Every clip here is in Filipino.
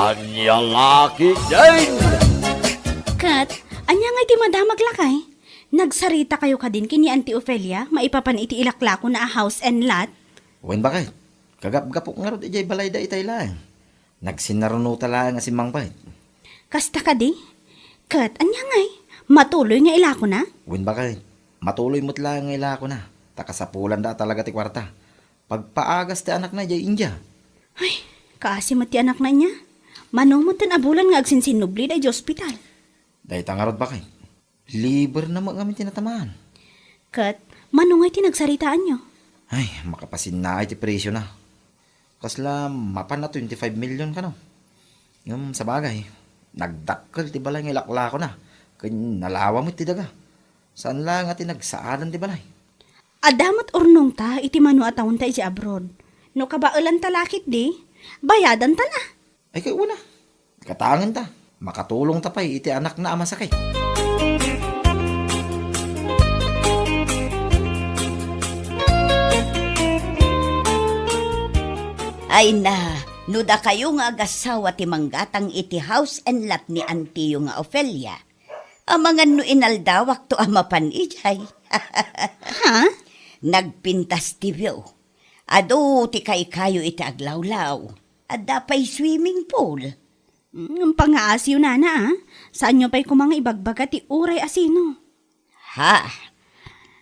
Anyang laki din! Kat, anya nga iti madamag lakay. Nagsarita kayo ka din kini Auntie Ofelia, maipapan iti ilakla ko na a house and lot. Wen bakit? Kagap-gapok nga rin ijay balay da itay lang. Nagsinaruno tala nga si Mang Pait. Kasta ka di? Kat, anya ngay, matuloy nga ila ko na. Wen bakit? Matuloy mo't lang nga ila ko na. Takasapulan da talaga ti kwarta. Pagpaagas ti anak na ijay India. Ay, kasi mati anak na niya. Manumot tan abulan nga agsinsinubli da iti ospital. Dahil tangarod bakit? Liber na mga kami tinatamaan. Kat, manungay tinagsaritaan nyo. Ay, makapasin na iti presyo na. Kasla, mapan na 25 million ka no. Yung sa bagay, nagdakkel ti balay nga ilakla ko na. Kaya nalawa mo ti daga. Saan lang ati nagsaadan ti balay? Adamat urnong ta, iti manu atawon ta iti abroad. No kabailan talakit di, bayadan ta na. Ay kay una, katangan ta. Makatulong ta pa'y iti anak na ama sakit. Ay na, nuda kayo nga agasawa ti manggatang iti house and lot ni Auntie nga Ofelia. Ang mga no inaldawak to amapan ijay. Ha? Nagpintas ti view. Ado ti kayo iti aglawlaw. Adda pa'y swimming pool. Ang pangaasiw na ah. Saan nyo pa'y kumanga ibagbaga ti uray asino? Ha?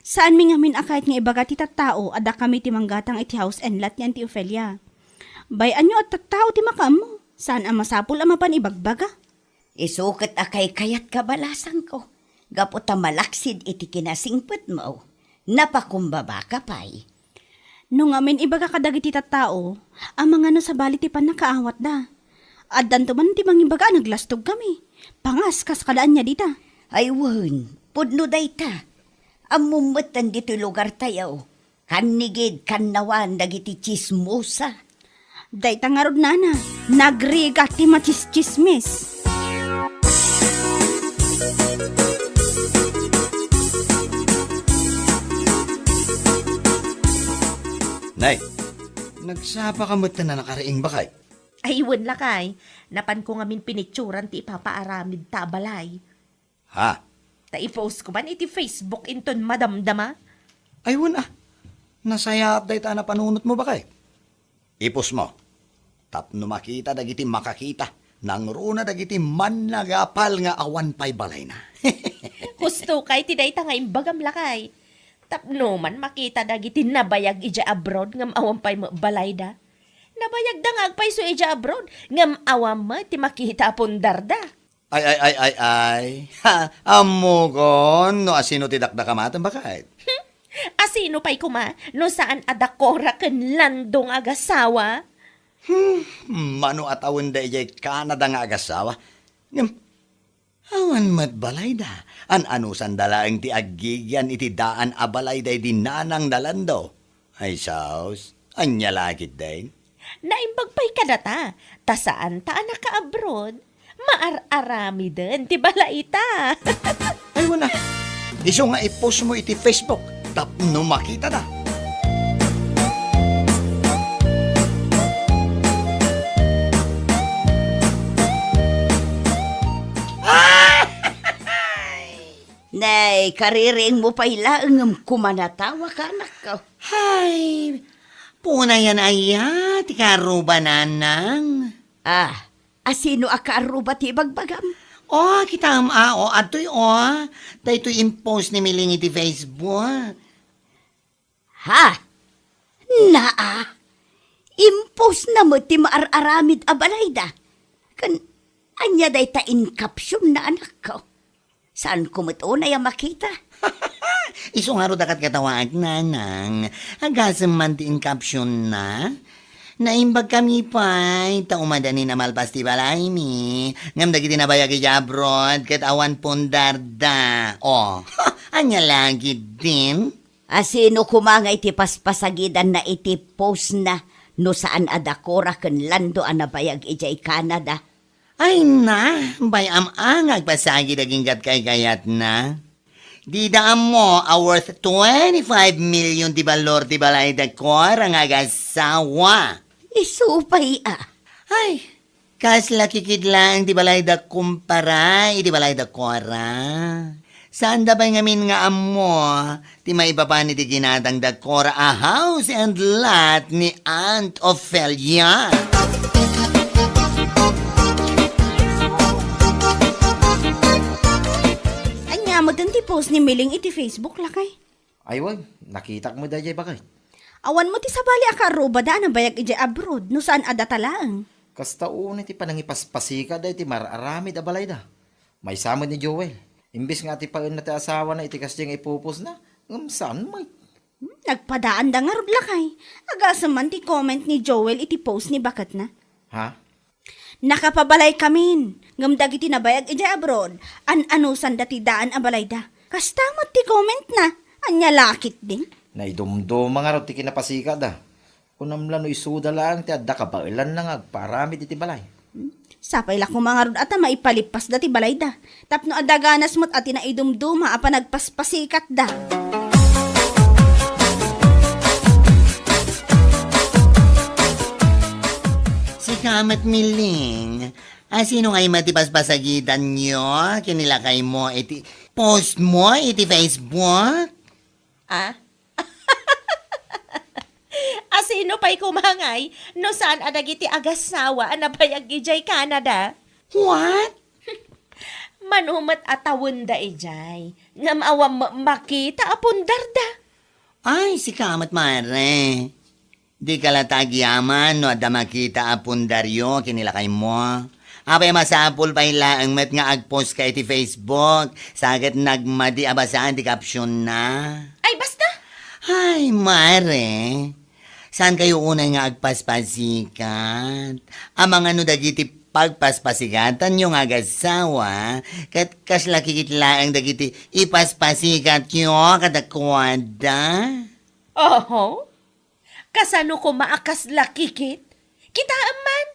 Saan mi ngamin akait nga ibaga ti tattao ada kami ti manggatang iti house and lot ni Auntie Ofelia? Bayan nyo at tattao ti makam mo. Saan ang masapul amapan ibagbaga? Isukat akay kayat kabalasan ko. Gaputa malaksid iti kinasingpet mo. Napakumbaba ka pa'y. Nung amin ibaga kadag iti tattao, ang mga no sa bali ti panakaawat da. Addan to man ti mangibaga naglastog kami. Pangas kas kadaan niya dita. Ay wan, pudno dayta. Amumatan dito lugar tayo. Kanigid kanawan dagiti chismosa. Dayta nga rod nana, nagriga ti machismismis. Nay, nagsapa ka mo't na nakaraing bakay? Aywan lakay, napan ko ngamin pinicturan ti ipapaaramid ta balay. Ha? Ta i-post ko man iti Facebook inton madamdama. Aywan nasaya update na panunot mo bakay? Ipos mo. Tapno makita dagiti makakita. Nang runa dagiti man nagapal nga awan pa'y balay na. Husto kay ti dayta nga imbagam lakay. Tapno man makita dagiti nabayag ija abroad ngam awam pa'y balay da. Nabayag da nga agpay so ija abroad ngam awam mo ti makita pundarda. Ay. Ha, amo kon, no asino ti dakdakamatan bakay? Asino pa'y kuma no saan adakora ken landong agasawa? Mano at awan da ijay Canada nga agasawa. Ngam, awan mat balay da. Ano sandalaang ti agigyan iti daan abalay da di nanang nalando. Ay saus, anya lagit din. Naimbag pa'y kadata, ta saan ta anak ka abroad? Maararami din, ti balaita. Ay wala. Iso nga i-post mo iti Facebook. Tapno makita na. Nay, kariring mo pa'y laang kumanatawa ka anak ko. Hay, puna yan aya, ti karuba nanang. Asino akaaruba ti bagbagam? O, kita o, ato'y dahito'y impose ni Miling iti Facebook. Ha? Naa? Impos na mo ti maararamid abalayda. Anya day ta in caption na anak ko. Saan kumutunay ang makita? Iso nga ro dakat katawag nanang, agasam man ti in caption na. Naimbag kami pa'y taumadanin na malpas ti balay mi. Ngam dagiti nabayag iti abroad kat awan pundarda. O, anya lagi din? Asino kumangay ti paspasagidan na iti post na no saan adakora ken lando anabayag ijay Canada. Ay na, bayam ang agpasagi daging kat kay kayat na. Di daan mo a worth 25 million di balor di balay da kor ang agasawa. Isupay Ay, Kasla kikidlang ti balay da kumpara, iti balay da kora. Saan da ba ngamin nga amo, ti maipapan iti ginatang da kora a house and lot ni Aunt Ophelia. Anya mo ti post ni Miling iti Facebook lakay. Ay, wag. Nakita mo dayay bakit? Awan mo ti sabali akaruba da na bayag iti abroad no saan ada talaang. Kasta una ti panangipaspasika da iti mararamid a balay da. May samod ni Joel. Imbis nga ti paun na ti asawa na iti kasyang ipupos na, saan may? Nagpadaan da nga rod lakay. Agasa man ti comment ni Joel iti post ni bakat na. Ha? Nakapabalay kamin. Ngamdag iti nabayag iti abroad. An-anusan dati daan abalay da. Kastamot ti comment na. Anya lakit din. Naidumdum mga ro ti kinapasika da. Kunamla no isuda lang ti adda kabailan lang agparamid iti balay. Sapay la mga rod ata maipalipas dati balay da. Tapno adaganas mo't ati na idumduma apa nagpaspasikat da. Si Kamat Miling, sino nga'y matipaspasagitan nyo? Kinilakay mo iti post mo iti Facebook? Ah? Asino pa'y kumangay no saan adagiti agasawa ang nabayag ijay Canada? What? Manumat atawon da ijay. Ngam awam makita apundar da. Ay, si Kamat Mare. Di ka latagyaman no ada makita apundaryo kinilakay mo. Apay masapul pa ilaang met nga agpost ka iti Facebook. Sagat nagmadi abasaan ti caption na. Ay basta! Ay, Mare. Saan kayo unay nga agpaspasikat? Amang ano dagiti pagpaspasikatan yung agasawa, kat kaslakikitlaang dagiti ipaspasikat nyo kadakwada? Oho? Kasano ko maakas lakikit? Kita man.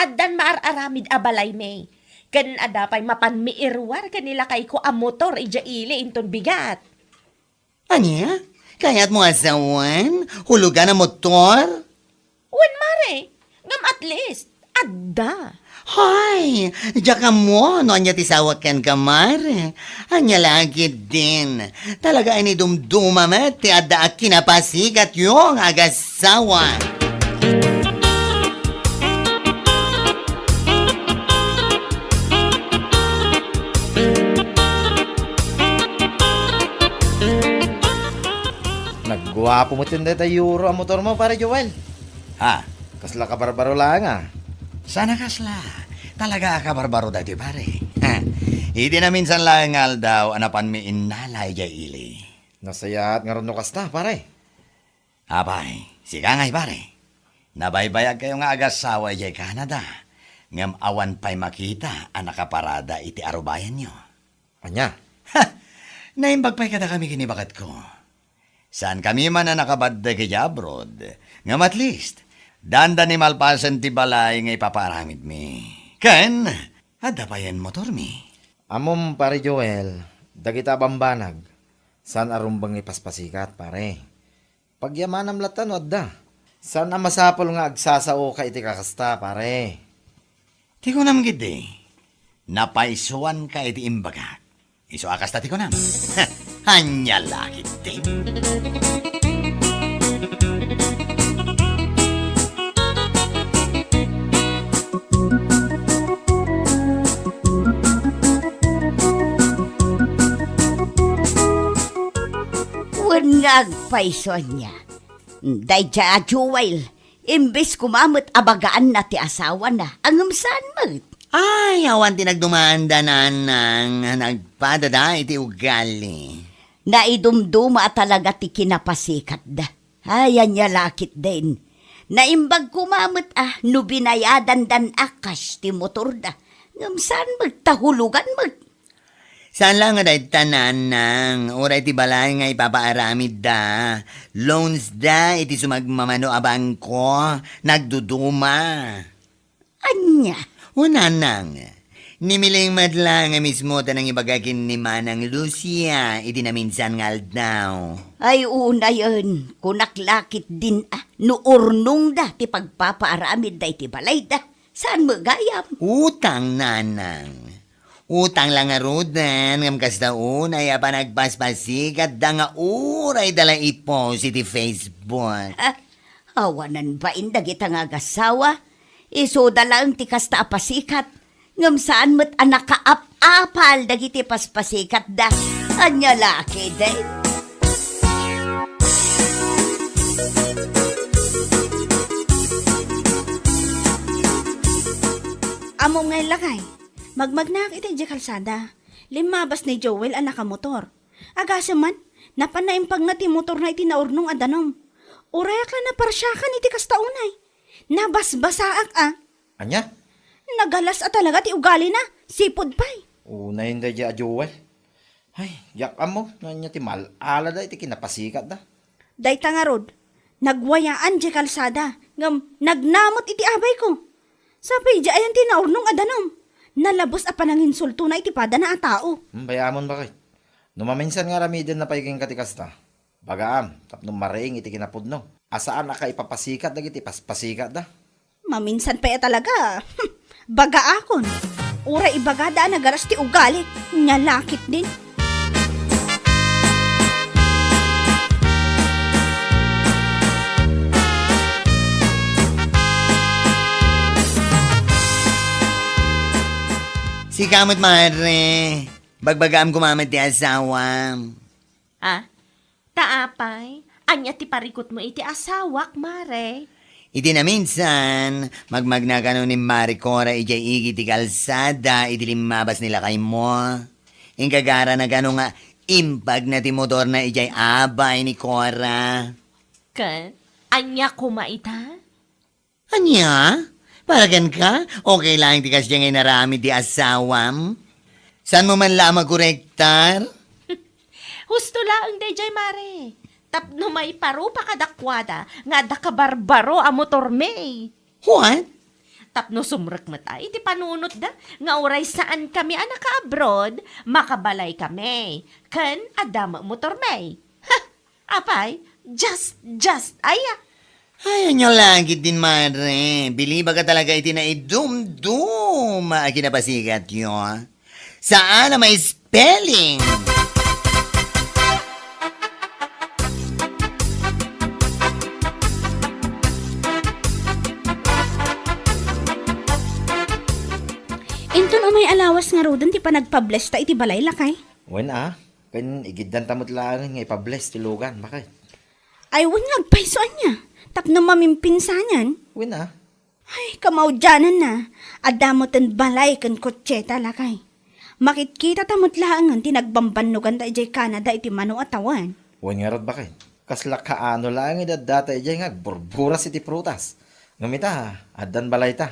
Addan maararamid abalay may. Kan adapay mapanmiirwar kanila kay ko a motor ija ili inton bigat. Anya? Kaya't mo asawan? Hulugan ang motor? Wen mare, ngam at least, adda. Hay, diya ka mo, no anya tisawat kan kamare. Anya lagi din. Talaga ini dumduma met, ti adda ak kinapasikat yung agasawa. Nagguwapo mo tinday tayo euro ang motor mo, pare Joel. Ha? Kasla ka barbaro lang Sana kasla. Talaga ka barbaro dati pare. Ha? Hindi na minsan lang daw anapan mi inalay jay ili. Nasayat nga ron no kasta, pare. Abay, siga ngay pare. Nabaybayag kayo nga agasawa jay Canada. Ngam awan pa'y makita ang nakaparada iti arubayan nyo. Anya? Ha! Naimbag pa'y kada kami kinibakat ko. Saan kami man na nakabadda kay abroad. Ngam at least, danda ni malpasan ti balay nga ipaparamid mi. Ken, ada pa yan motor mi. Amom, pare Joel, dagita bambanag. San arumbang ipaspasikat, pare. Pagyamanam latan, adda. San ang masapol nga agsasao ka iti kakasta, pare. Ti ko nam gidi. Napaisuan ka iti imbagat. Iso akas ta ti ko nam. Hanya lakit din. Wen nga agpaison niya. Day dya Joel, imbes kumamot abagaan na ti asawa na, angamsan mo. Ay, awan tinagdumanda na nang nagpadada iti ugali. Naidumduma talaga ti kinapasikat da. Ayan niya lakit din. Naimbag kumamot no binayadan dan akas ti motor da. Ngamsan magtahulugan mag. Saan lang nga dahil tanan nang oray ti balay nga ipapaaramid da. Loans da iti sumagmamano a bangko. Nagduduma. Anya? Una nang. Nimiling madla nga mismo tanang ibagakin ni Manang Lucia. Iti na minsan nga daw. Ay una yun. Kunaklakit din no urnong da ti pagpapaaramid da iti balay da. Saan mo gayam? Utang, nanang. Utang lang nga rudan, ngam kas daon ay apa nagpaspasikat da nga uray dala i-positive Facebook. Awanan ba indagit ang agasawa? Isoda lang ti kasta apasikat. Ngam saan mo't anak kaap-apal dagiti paspasikat da. Anya laki day. Amo nga lakay. Magmagnak iti di kalsada. Limabas ni Joel ang nakamotor. Agasa man, napanayimpag nga ti motor na iti naurnong adanom. Urayak lang na parsyakan iti kastaunay. Nabasbasaak Anya? Nagalas talaga ti ugali na. Sipod pa'y. Una yun da Joel. Ay, yak mo. Nanya ti malala da iti kinapasikat da. Dayta nga rod, nagwayaan di kalsada. Ngam, nagnamot iti abay ko. Sapay di ayan ti naurnong adanom. Nalabos a pananginsulto na iti pada na a tao. Bayamon bakit? Numaminsan nga ramidin na paiging katikasta. Bagaam, tapno maring iti kinapudno. Asaan na ka ipapasikat dagiti paspasikat da? Maminsan pa talaga. Baga akon. Ura ibagada na garas ti ugali. Nyalakit din. Si kamot madre, bagbagaam kumamad ti asawam. Taapay, anya ti parikot mo iti asawak, mare. Iti na minsan, magmagna ka ni Maricora ijay igi ti kalsada, iti limabas nila kay mo. Ingkagara na gano nga, impag na ti motor na ijay abay ni Cora. Kan, anya kumaita? Anya? Paragan ka? Okay lang ti kasya ngay narami ti asawam? San mo man lamang korektar? Husto laang dayjay, mare. Tapno may paro pa kadakwada, nga da kabarbaro a motor me. What? Tapno sumrek mata, iti panunot da, nga oray saan kami anak abroad, makabalay kami. Kan, adama motor me. Ha, apay, just, aya. Ay, nyo lagi din, madre. Biliba ka talaga iti na idum-dum. Kinapasikat yun. Saan na may spelling? Inton may alawas nga rodan ti panagpabless ta iti balay lakay. Wen kan igiddan tamot lang nga ipabless ti lugan. Bakit? Ay wan nga agpaisoan niya. Tapno mamimpinsanan. Wen Ay, kamaudyanan na. Adamotan balay kan kotseta lakay. Makitkita tamot laangan tinagbambanugan da ijay Canada iti mano atawan. Wen nga rod bakit? Kasla kaano lang idadata ijay nga burburas iti prutas. Ngamita, adan balay ta.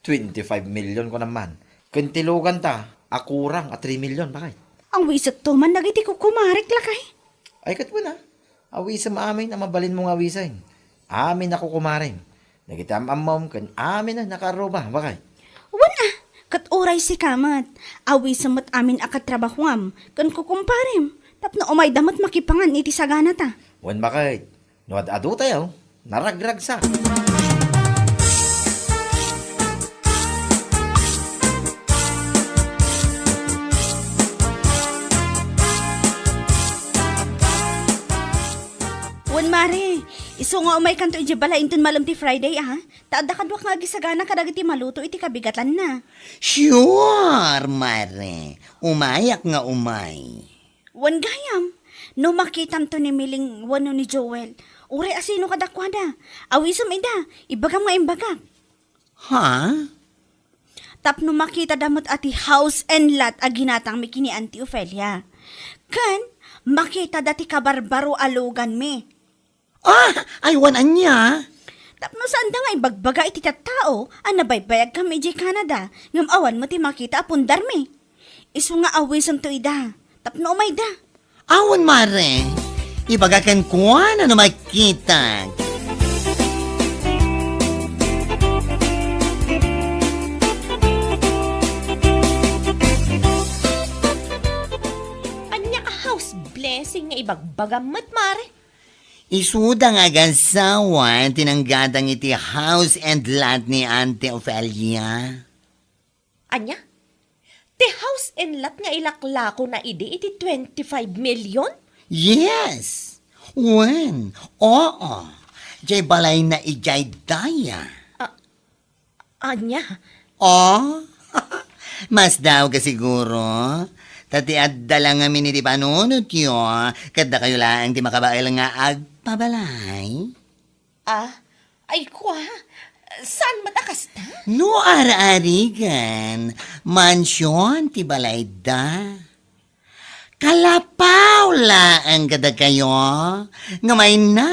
25 million ko naman. Kuntilugan ta, akurang 3 million. Bakit? Ang wisat to man nagiti ko kumarik lakay. Ay kat mo na. Awisa maamin na mabalin mong awisain. Amin ako kumarin. Nagitam amam kan amin na nakaroba. Bakit? Wan kat oray si kamat. Awi samot amin akatrabahuam. Kan kukumparim. Tapno umay damot makipangan iti sagana ta. Wan bakit? Nuad adu tayo. Naragrag sa. Wan mare. Iso nga umay kanto iti bala inton malam ti Friday Taada kadwak nga gisagana kadag iti maluto iti kabigatan na. Sure, mare. Umayak nga umay. Wan gayam. No makitam to ni Miling wano ni Joel. Ure asino kadakwada. Awisam ida. Ibagam nga imbagak. Ha? Tapno makita damot ati house and lot a ginatang mi kini Auntie Ophelia. Kan, makita dati kabarbaro alugan mi. Ay, wanan niya. Tapno saan da nga ibagbaga iti tattao, nabaybayag kami di Canada, ngam awan mo ti makita apundar mi. Isu nga awisam to ida, tapno umay da. Awan, mare. Ibagakan ko na makita. Anya a house blessing nga ibagbagamat, mare. Isuda nga agasawa tinanggadang iti house and lot ni Auntie Ophelia. Anya? Ti house and lot nga ilaklako na iti 25 million? Yes. When? Oo. Jay balay na ijay daya. Anya? Oh? Mas daw ka siguro. Tati adda lang amin iti panunot yo. Kada kayo lang ti makabail nga agpabalay. Ay kwa, saan matakas ta? No ara-arigan. Mansyon ti balay da. Kalapaw ang kada kayo. Ngamay na.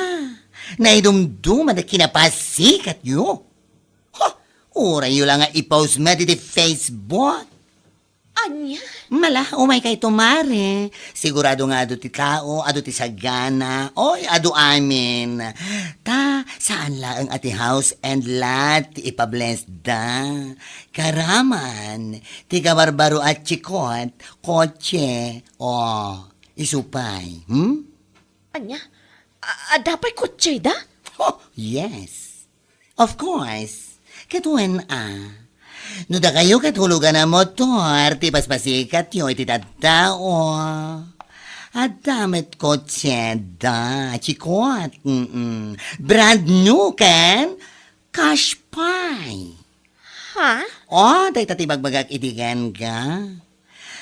Naidumduma na kinapasikat yo. Ura yun lang nga i-post mo dito Facebook. Anya? Mala, umay kay tumare. Sigurado nga ado ti tao, ado ti sagana, oy, ado amin. Ta, saan la ang ati house and lot ti ipabless da? Karaman, ti kabarbaro at chikot, kotse, isupay, Anya? Dapay kutsi da? Oh, yes. Of course. Katuan no da kayo katulugan na motor, ti paspasikat yo iti tattao. At damit kotse da, chikot. Brand new kan? Cash pie. Ha? Day tatibagbagak itigan ka.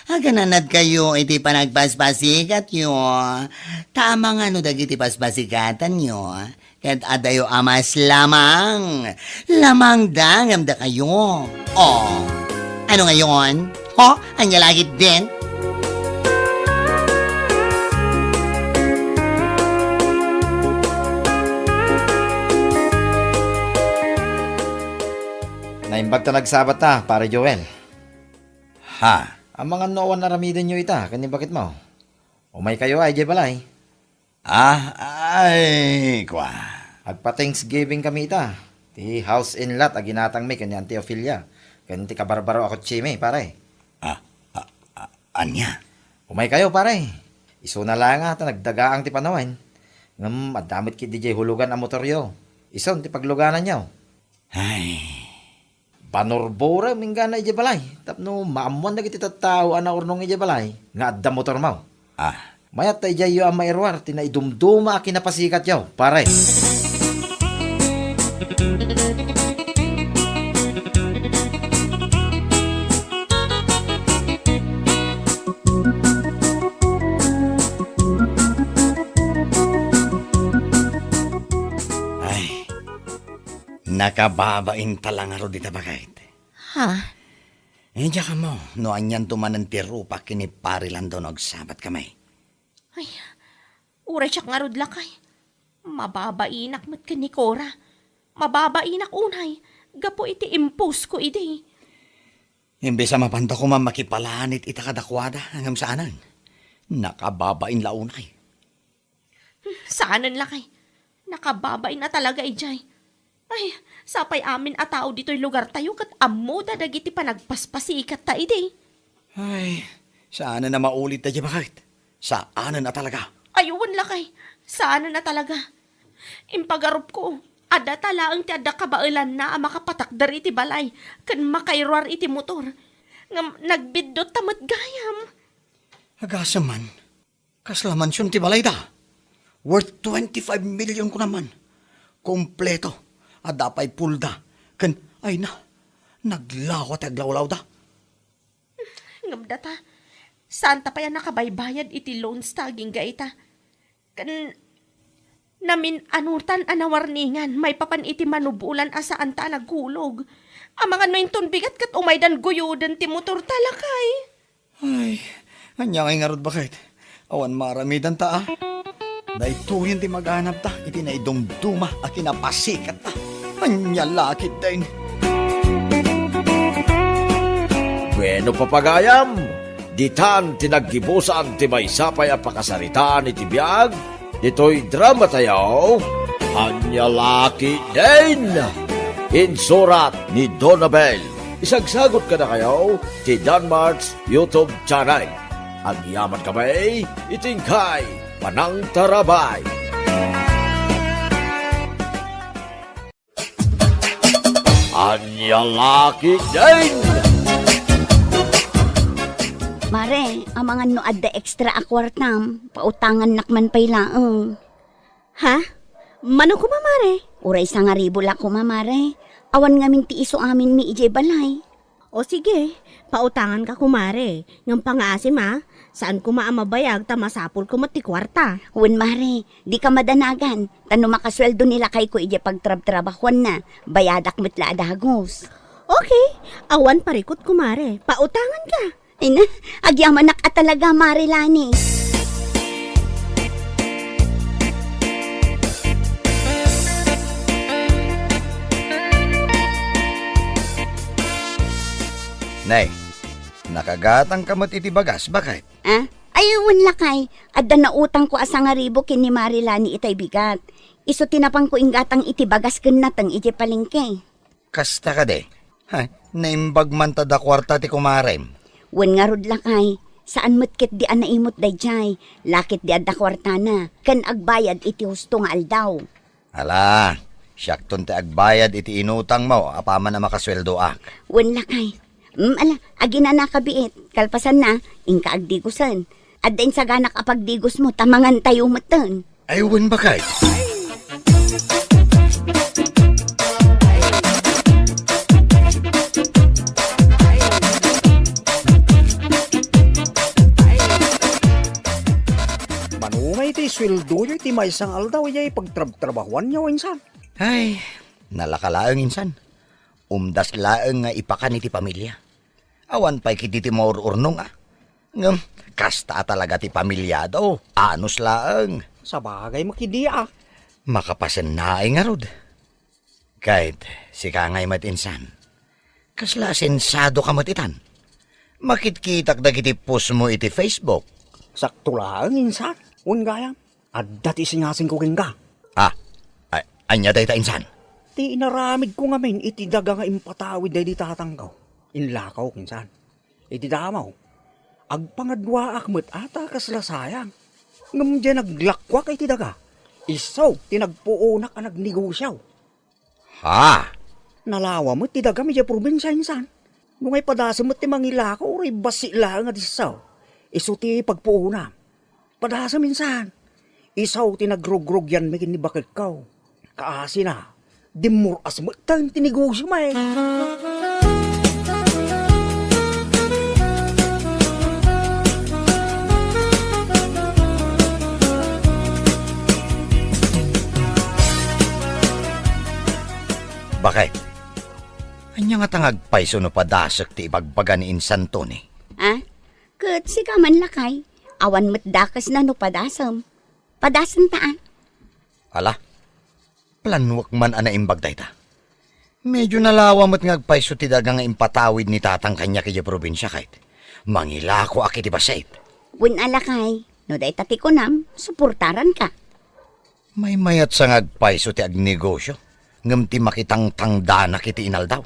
Agananad kayo iti panagpaspasikat yo. Tama nga no dagiti paspasikatan yo. Ket adayo amas lamang. Lamang dangam da kayo. Ano ngayon? Anya lagit din? Naimbag ta nagsabat ta, pare Joel. Ha? Ang mga noon na ramidan nyo ita, kanin bakit mo? Umay kayo ay jay balay. Ay, kwa. Agpa-Thanksgiving kami ita. Ti house in lot, aginatang may kanya Auntie Ophelia. Kanya ti kabarbaro ako chime, pare. Anya? Umay kayo, pare. Iso na lang ata, nagdagaang ti panawan. Ngam, adamit ki DJ hulugan ang motoryo. Ison, ti pagluganan nyo. Ay, Banorbora, minggana ije balay. Tapno, maamuan na kiti tattao ana urnong ije balay. Nga adda motor mo. Mayat ta ije yu ang mairwar, tinaidumduma kinapasikat yaw, pare. nakababain talangaro di tabagait. Ha? Diya ka mo, no anyan tumanan ti rupa kini pari lang daw nagsabat kamay. Ay, uray siya nga rod lakay. Mababainak mat ka ni Cora. Mababainak unay. Gapo iti impose ko iti. Imbes sa mapanda ko mamakipalanit ita kadakwada hanggang saanan. Nakababain launay. Saanan lakay. Nakababain na talaga ijay. Ay, sapay amin a tao dito'y lugar tayo kat amuda dagiti panagpaspasikat ta iti. Ay, saanan na maulit na diya bakit? Saanan na talaga? Ayuwan lakay. Saanan na talaga. Impagarup ko. Ada talaang ti ada kabailan na makapatakdar iti balay. Kan makairwar iti motor. Nagbidot tamat gayam. Agasaman, kaslaman siyon ti balay da. Worth 25 million ko naman. Kompleto. Adapay pulda. Kan, ay na, naglawat aglawlaw da. Ngamda ta. Saan ta pa yan nakabaybayad iti loans taging gaita. Kan, namin anutan anawarningan, may papan iti manubulan asaan ta naghulog. Ang mga nointon bigat kat umaydan guyudan ti motor talakay. Ay, anya kay ngarod bakit? Awan maramidan ta ah. Daituhin ti maghanap ta, iti naidumduma a kinapasikat ta. Anya lakit din. Bueno papagayam, ditan tinaggibusan ti may sapay a pakasaritaan iti biyag, dito'y drama tayo, Anya Laki din! Insurat ni Donabel. Isagsagot ka na kayo ti Danmar's YouTube channel. Ang yaman kamay, itingkay, Panang Tarabay. Anya laki din! Mare, ang mga noad da extra akwartam, pautangan nakman pay laeng. Ha? Mano ko mamare? Uray sa nga ribo la ko mamare. Awan nga min ti iso amin mi ijay balay. O sige, pautangan ka kumare. Ngam pangaasim ha, saan ko maamabayag ta masapul ko mati kwarta. Wen mare, di ka madanagan. Tano makasweldo nila kay ko ijay pagtrab-trabahwan na. Bayadak mitla adagos. Okay, awan parikot kumare. Pautangan ka. Ay na, agyaman nak at talaga mare lani. Nay, nakagatang kamot iti bagas, bakit? Ah? Ayun lakay, adda na utang ko asa nga ribo kin ni Marilani itay bigat. Iso tinapang ko ingatang itibagas ken natang iti palengke. Kasta ka de. Hay, naimbag man tada kwarta ti kumarem. Wen nga rod lakay, saan metkit di anaimot dayjay, lakit di adda kwartana, ken agbayad iti husto nga aldaw. Ala, syakton ti agbayad iti inutang mo, apaman na makasweldo ak. Wen lakay, ala, agi na nakabiit, kalpasan na, ingka agdigusan. Addain sa ganak apagdigos mo, tamangan tayo matan. Ayun bakit? Manumay ti sweldo iti may isang aldaw yay pagtrab-trabahuan niya insan. Ay, nalakalaang insan. Umdas laeng nga ipakan iti pamilya. Awan pa'y kiti ti maururnong ah. Ngam, kasta talaga ti pamilya daw. Anos laeng. Sa bagay makidiya. Makapasen na ay nga rod. Kahit si kangay matinsan. Kasla sensado ka matitan. Makitkitak dagiti post mo iti Facebook. Sakto lang insan. Un gayam. At dati singasing ko king ka. Ah, anya day ta insan. Ti inaramid ko nga men iti daga nga impatawid day di tatanggaw. Inlakaw kinsan. Iti damaw. Agpangadwa akmet ata kasla sayang. Ngam dyan naglakwak iti daga. Isaw, tinagpuunak ang nagnegosyaw. Ha? Nalawa mo ti daga medya probinsya insan. Nung ay padasa mo ti mangilakaw, uray basi lang at isaw. Iso ti pagpuuna. Padasa minsan. Isaw tinagrogrog yan may kinibakit kaw. Kaasi na. Dimuras mo tang tinegosyo may. Bakit? Anya nga tangag paiso no padasak ti ibagbaga ni insan to ni. Ah? Ket si kaman lakay, awan met dakas na no padasam. Padasam taan. Ala, planwak man ana imbag dayta. Medyo nalawa mo't ngagpaiso ti daga nga impatawid ni tatang kanya kaya probinsya kahit. Mangilako akiti basait. Wen alakay, no day tati ko nam, suportaran ka. May mayat sa ngagpaiso ti agnegosyo. Ngam ti makitang tangdana kiti inal daw.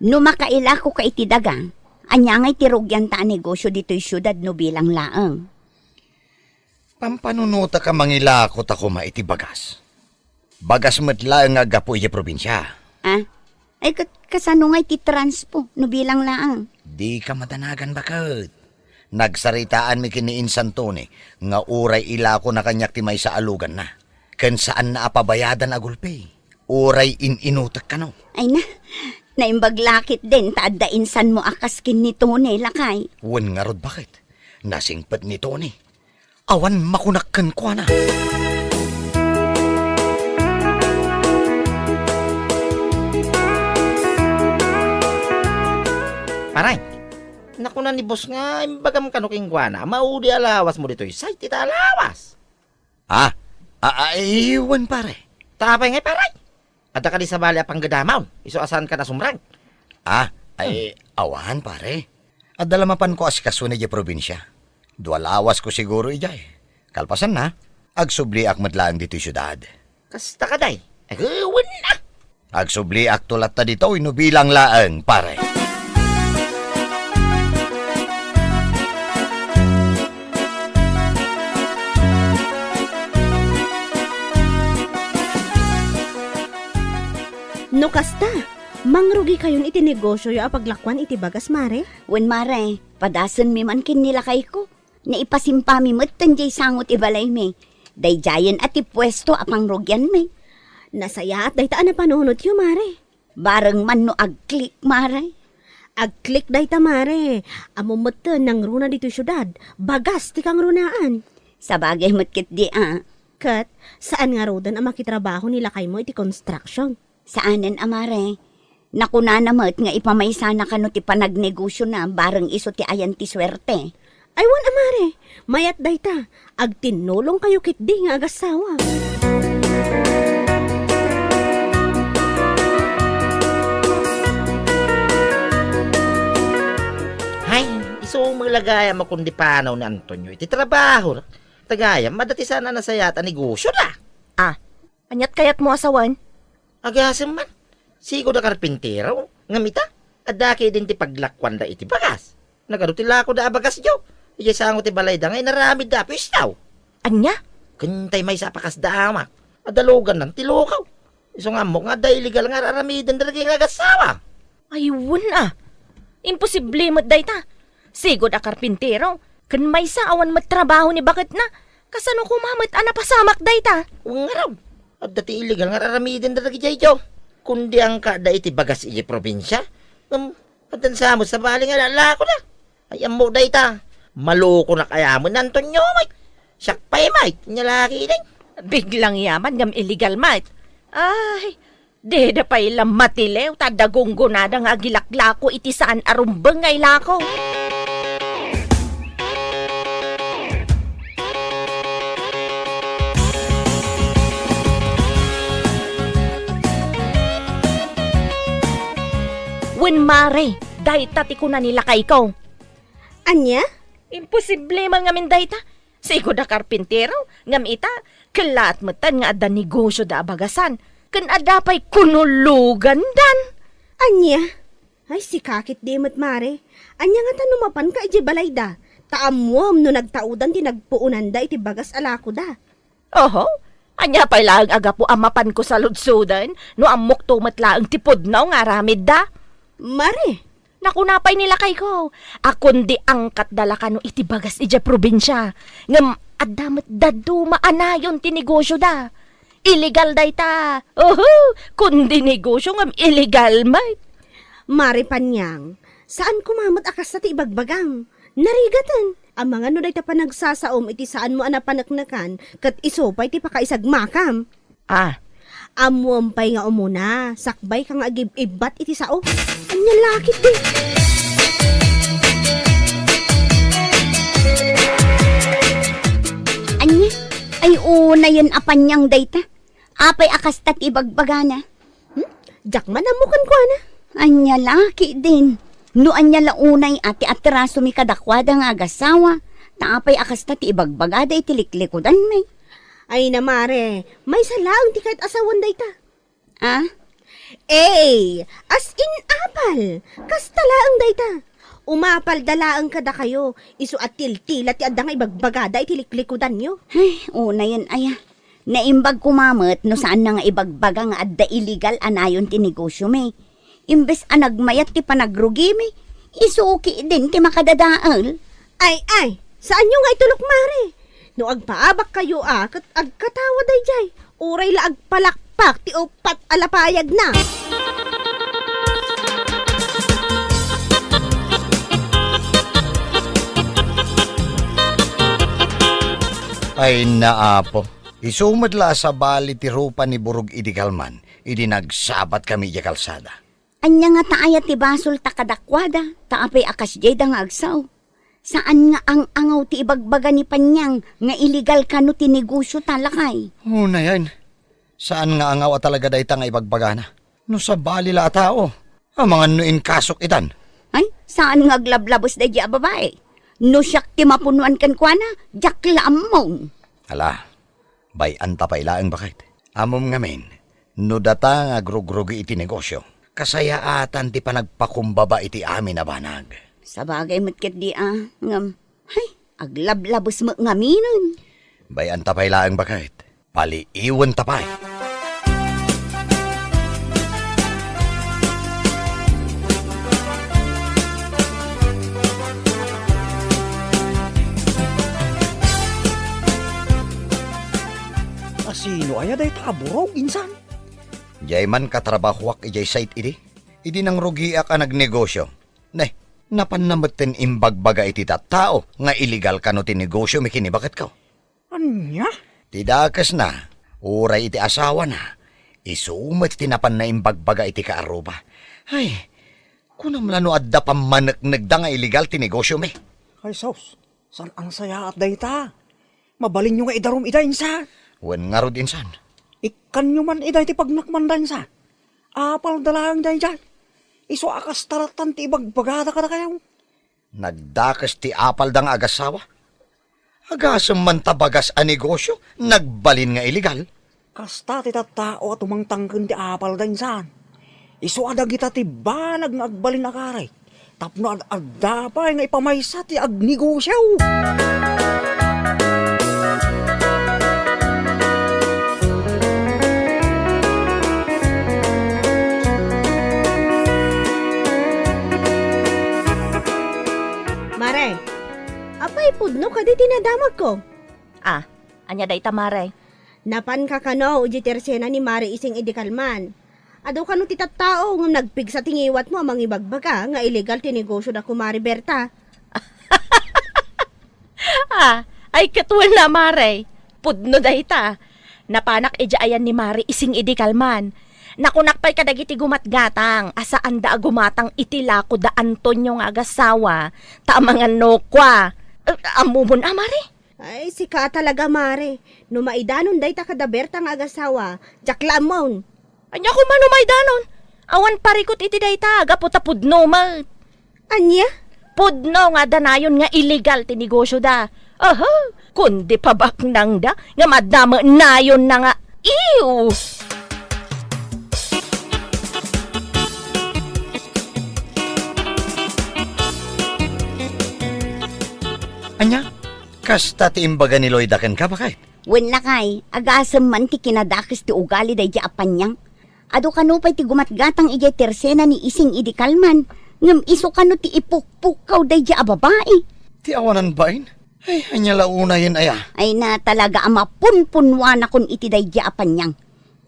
No makaila ko ka iti dagang, anya ngay tirugyan ta negosyo dito'y syudad no bilang laeng. Pampanunuta ka mangilako ta kuma iti bagas. Bagas metla nga gapo iya probinsya. Ah? Ay kasano ngay ti transpo no bilang laeng. Di ka matanagan bakit? Nagsaritaan mi kini insan to ni, nga uray ilako na kanyak ti may sa alugan na. Ken saan na apabayadan agulpe. Uray inutak ka no. Ay na, naimbaglakit din taadda insan mo akas kin ni Tone lakay. Wen nga rod bakit? Nasingpet ni Tony. Awan makunakkan ko na. Paray, naku na ni boss nga, imbagam kanuking guana, maudi alawas mo dito, say, tita alawas. Ha? Iwan pare. Tapay nga paray. Ada ka di sa bali apang gadamaw, iso asan ka na sumrang. Awahan pare. At dalamapan ko asikaso na di probinsya. Dualawas ko siguro ijay. Kalpasan na, agsubli ak madlaan dito syudad. Kasta ka day, agawin na. Agsubli ak tulat ta dito, inubilang laeng pare. No kasta, Mangrugi kayon iti negosyo yo apaglakwan iti bagas, mare? Wen mare, padasan mi man kin nilakay ko. Naipasimpa mi mo't tanjay sangot ibalay mi. Dayjayan at ipwesto apang rugyan mi. Nasaya at daytaan na panunot yo, mare. Bareng man no agklik mare. Agklik dayta, mare. Amumatan ng runa dito syudad. Bagas ti kang runaan. Sa bagay mo't kit di Kat, saan nga rodan ang makitrabaho nila kay mo iti construction? Saanan amare? Nakuna namat nga ipamaysa na kano ti panagnegosyo na bareng iso ti ayan ti swerte. Ay wan, amare. Mayat dayta. Agtinulong kayo kit di nga agasawa. Hay, iso maglagaya mo kundi panaw ni Antonio. Iti trabaho. Tagaya, madati sana nasayata negosyo na. Anyat kayat mo asawan? Agasem man. Sigo da karpintero. Ngamita. Adaki din ti paglakwan da iti bagas. Nagarutin ko da bagas jo. Ije sango ti balay da ngay naramid da pistaw. Anya? Kantay may sapakas da amak. Adalugan ng tilukaw. Iso nga mo nga da illegal nga raramidan da naging agasawa. Ayun Imposible mo't dayta. Sigod a karpintero. Kan may saawan magtrabaho ni bakit na. Kasano kumamit ana pasamak dayta. Uwang nga raw. At dati illegal nga raramidan da naging jo. Kundi ang kada iti bagas iti probinsya. Patan sa mo sa bali nga lalako na. Ay amo da ita. Maloko na kaya mo na Antonio, mate. Siyak pa mate. Nyalaki din. Biglang yaman ngam illegal mat. Ay, deda pa ilang matilew. Tadagunggo na da nga gilaklako iti saan arumbeng ngay lako. Wen mare, dayta ti kuna nila kay ko. Anya? Imposible man ngamin dayta. Sigo da karpintero, ngam ita, kalat matan nga ada negosyo da abagasan. Kan adapay kunulugan dan. Anya? Ay, si kakit di mo't, mare. Anya nga tanumapan ka iti balay da. Taamuam no nagtaudan ti nagpuunan da iti bagas alako da. Oho, anya pa lang agapo amapan ko sa ludsudan, no amok tumatlaang tipod na nga ramid da. Mare, Nakunapay nila kay ko. Akon di angkat dala kano iti bagas ija probinsya. Ngam adamat dadu maanayon ti negosyo da. Illegal day ta. Kundi negosyo ngam illegal may. mare panyang. Saan kumamat akas sa ti ibagbagang? Narigatan. Ang mga no day ta pa nagsasaom iti saan mo anapanaknakan kat iso pa iti pakaisagmakam. Amuampay nga umuna, sakbay kang agib-ibat iti sao. Anya lakit di. Anya? Ay una yun apanyang dayta. Apay akas tat ibagbagana. Jakman amukan ko na. Anya laki din. No anya launay ati atraso mi kadakwada nga agasawa. Taapay akas tat ibagbagada itiliklikkudan may. Ay na mare, may salaang ti kahit asawan dayta. As in apal. Kastalaang dayta. Umapal dalaang kada kayo. Isu at tiltila ti adda nga ibagbagada itiliklikkudan nyo. Ay, una yun aya. Naimbag kumamot no saan na nga ibagbaga nga adda illegal anayon ti negosyo may. Imbes anagmayat ti panagrugi may. Isuki din ti makadadaal. Ay, saan nyo nga itulok mare? No agpaabak kayo kat agkatawa day jay. Uray la agpalakpak ti upat alapayag na. Ay naapo. Isumadla sa bali ti rupa ni Burog Idigalman. Idi nagsabat kami di kalsada. Anya nga taaya ti basol takadakwada. Taapay akas jay da nga agsaw. Saan nga ang angaw ti ibagbaga ni Panyang nga illegal kano ti negosyo talakay? Una yan. Saan nga angaw talaga dayta nga ibagbagana? No sa bali la tao. Ang mga nuin kasok itan. Ay, saan nga aglablabos da di babae? No siyak ti mapunuan kan kwa na, jakla among. Hala, bayan tapay laang bakit? Amom ngamin, no data nga grugrugi iti negosyo. Kasayaatan ti panagpakumbaba iti amin na banag. Sa bagay matkit di ngam. Hay, aglablabos mo ngaminon. Bayan tapay laang bakit? Paliiwan tapay. No aya day taburog insan. Jay man katrabahuak ijay site idi. Idi nang rugiak ang nagnegosyo. Nay, napanamaten imbagbaga iti tao nga illegal ka no tinegosyo mikini bakit ka? Anya? Tidakas na, uray iti asawa na. Isumat tinapan na imbagbaga iti kaaruba. Ay, kunam lano adda pamanaknagda nga illegal tinegosyo me. Ay sos, san ang saya at dayta? Mabalin nyo nga idarom ida insan. Wen nga rod insan. Ikan nyo man ida iti pagnakman da insan. Apal dalang da insan. Iso akas taratan ti ibagbagada ka na kayaw. Nagdakas ti apal da nga agasawa. Agasam man tabagas a negosyo, nagbalin nga illegal. Kasta ti tao at umangtangken ti apal da insan. Iso adag ita ti banag nga agbalin akaray. Tapno adda pa nga ipamaysa ti agnegosyo. Mare, apay pudno ka di tinadamag ko. Ah, anya day tamare. Napan ka kano, uji tersena ni Mare ising idikalman. Ado kano titattao nga nagpig sa tingiwat mo amang ibagbaga nga illegal tinegosyo na kumari Berta. Ah, ay katuwal na mare. Pudno day ta. Napanak eja ayan ni Mari ising idikalman. Nakunakpay kadagiti gumatgatang, asaan da gumatang itilako da Antonio nga agasawa, ta mga nokwa. Amumon Mari? Ay, sika talaga Mare. No maidanon day ta kada Berta nga agasawa, jaklamon. Anya ko manumay danon. Awan parikot iti day ta, gaputa pudno ma. Anya? Pudno nga danayon nga illegal ti negosyo da. Aha, kundi pabak nang da, nga madama nayon na nga. Ew! Anya, kasta ti imbaga ni Lloyd aken ka bakit? Wen lakay, agasam man ti kinadakis ti ugali day di apanyang. Ado kanupay ti gumatgatang ijay tersena ni ising idikalman. Ngam iso kano ti ipukpukaw day di ababae. Ti awanan bain? Ay, anya launa yun aya. Ay na talaga ama punpunwa na kun iti day di apanyang.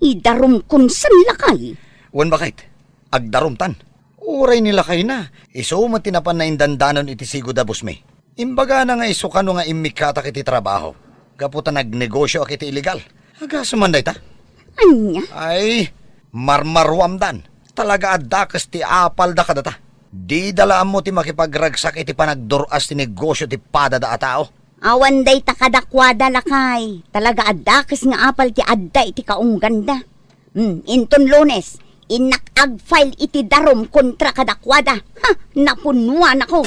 Idarum kun san lakay. Wen bakit? Agdarumtan. Uray nila kay na. Iso matinapan na indandanon iti sigo da busme. Imbaga na nga iso kano nga imikata kiti trabaho. Kaputa nagnegosyo akiti illegal. Agasuman day ta? Anya? Ay, marmarwamdan. Talaga adakas ti apal da kadata. Di dalaan mo ti makipagragsak iti panagduras ti negosyo ti pada da atao. Awan day takadakwada lakay. Talaga adakis nga apal ti adda iti kaungganda. Inton Lunes, inak-ag-file iti darom kontra kadakwada. Ha, napunuan ako.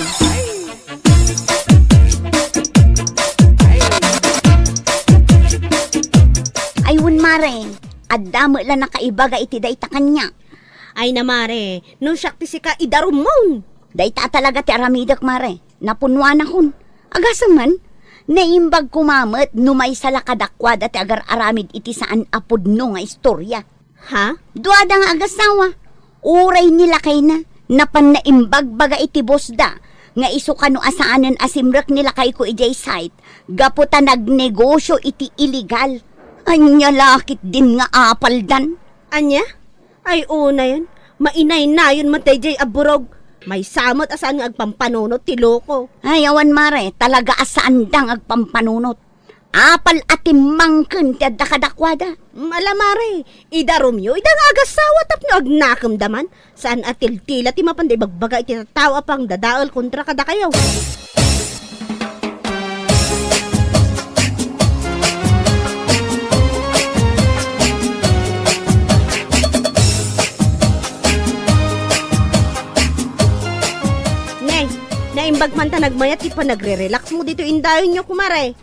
Ayun Mare, adda mo lang nakaibaga iti dayta kanya. Ay na Mare, no syakti sika idarum mo. Dayta talaga ti aramidak Mare, napunuan akon. Agasam man, naimbag kumamot numay sa lakadakwad at agar aramid iti saan apudno nga istorya. Ha? Duada nga agasawa, uray nila kay na, napan naimbag baga iti bosda, nga iso kano asaanan asimrak nila kay ko ijay site, gaputa nagnegosyo iti illegal. Anya lakit din nga apaldan. Anya? Ay una yun. Mainay na yun matay jay aburog. May samot asaan nga agpampanunot ti loko. Ay awan Mare, talaga asaan dang agpampanunot. Apal atim mangken ti adda kadakwada. Mala Mare, idarom yo, idang agasawa tapno agnakam daman. Saan atil-tila ti mapanday bagbaga iti tawa pang dadaol kontra kada kayo. Nay, naimbag man ta nagmayat ti pa nagre-relax mo dito indayon nyo kumare.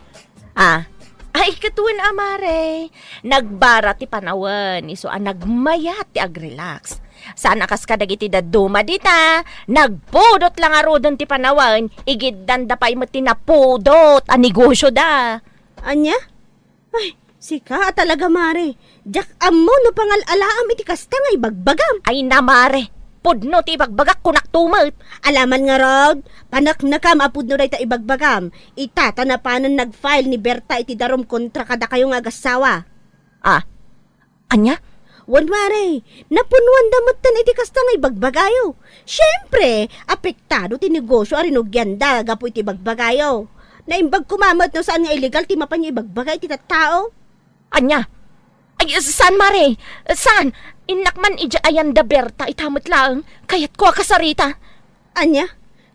Ah, ay katuan Mare. Nagbara ti panawan, iso nagmayat ti agrelax. Sana kas kadagiti daduma dita, nagpudot lang arodon ti panawan, igiddan da pa'y matinapudot, negosyo da. Anya? Ay, sika talaga Mare. Jak amo no pangal-alaam iti kasta nga ibagbagam. Ay na Mare, pudno ti bagbagak kunak tumat. Alaman nga rod, panak na kam apud no ta ibagbagam. Itata na panon nag-file ni Berta iti darom kontra kada kayo nga agasawa. Ah, anya? Wan mare, napunuan damutan iti kasta nga ibagbagayo. Siyempre, apektado ti negosyo arinog yanda gapo iti bagbagayo. Naimbag kumamat no saan nga illegal ti mapanya ibagbagay ti tattao. Anya? Ay, saan mare? Saan? Inakman ija ayan da Berta itamot lang, kayat ko kasarita. Anya,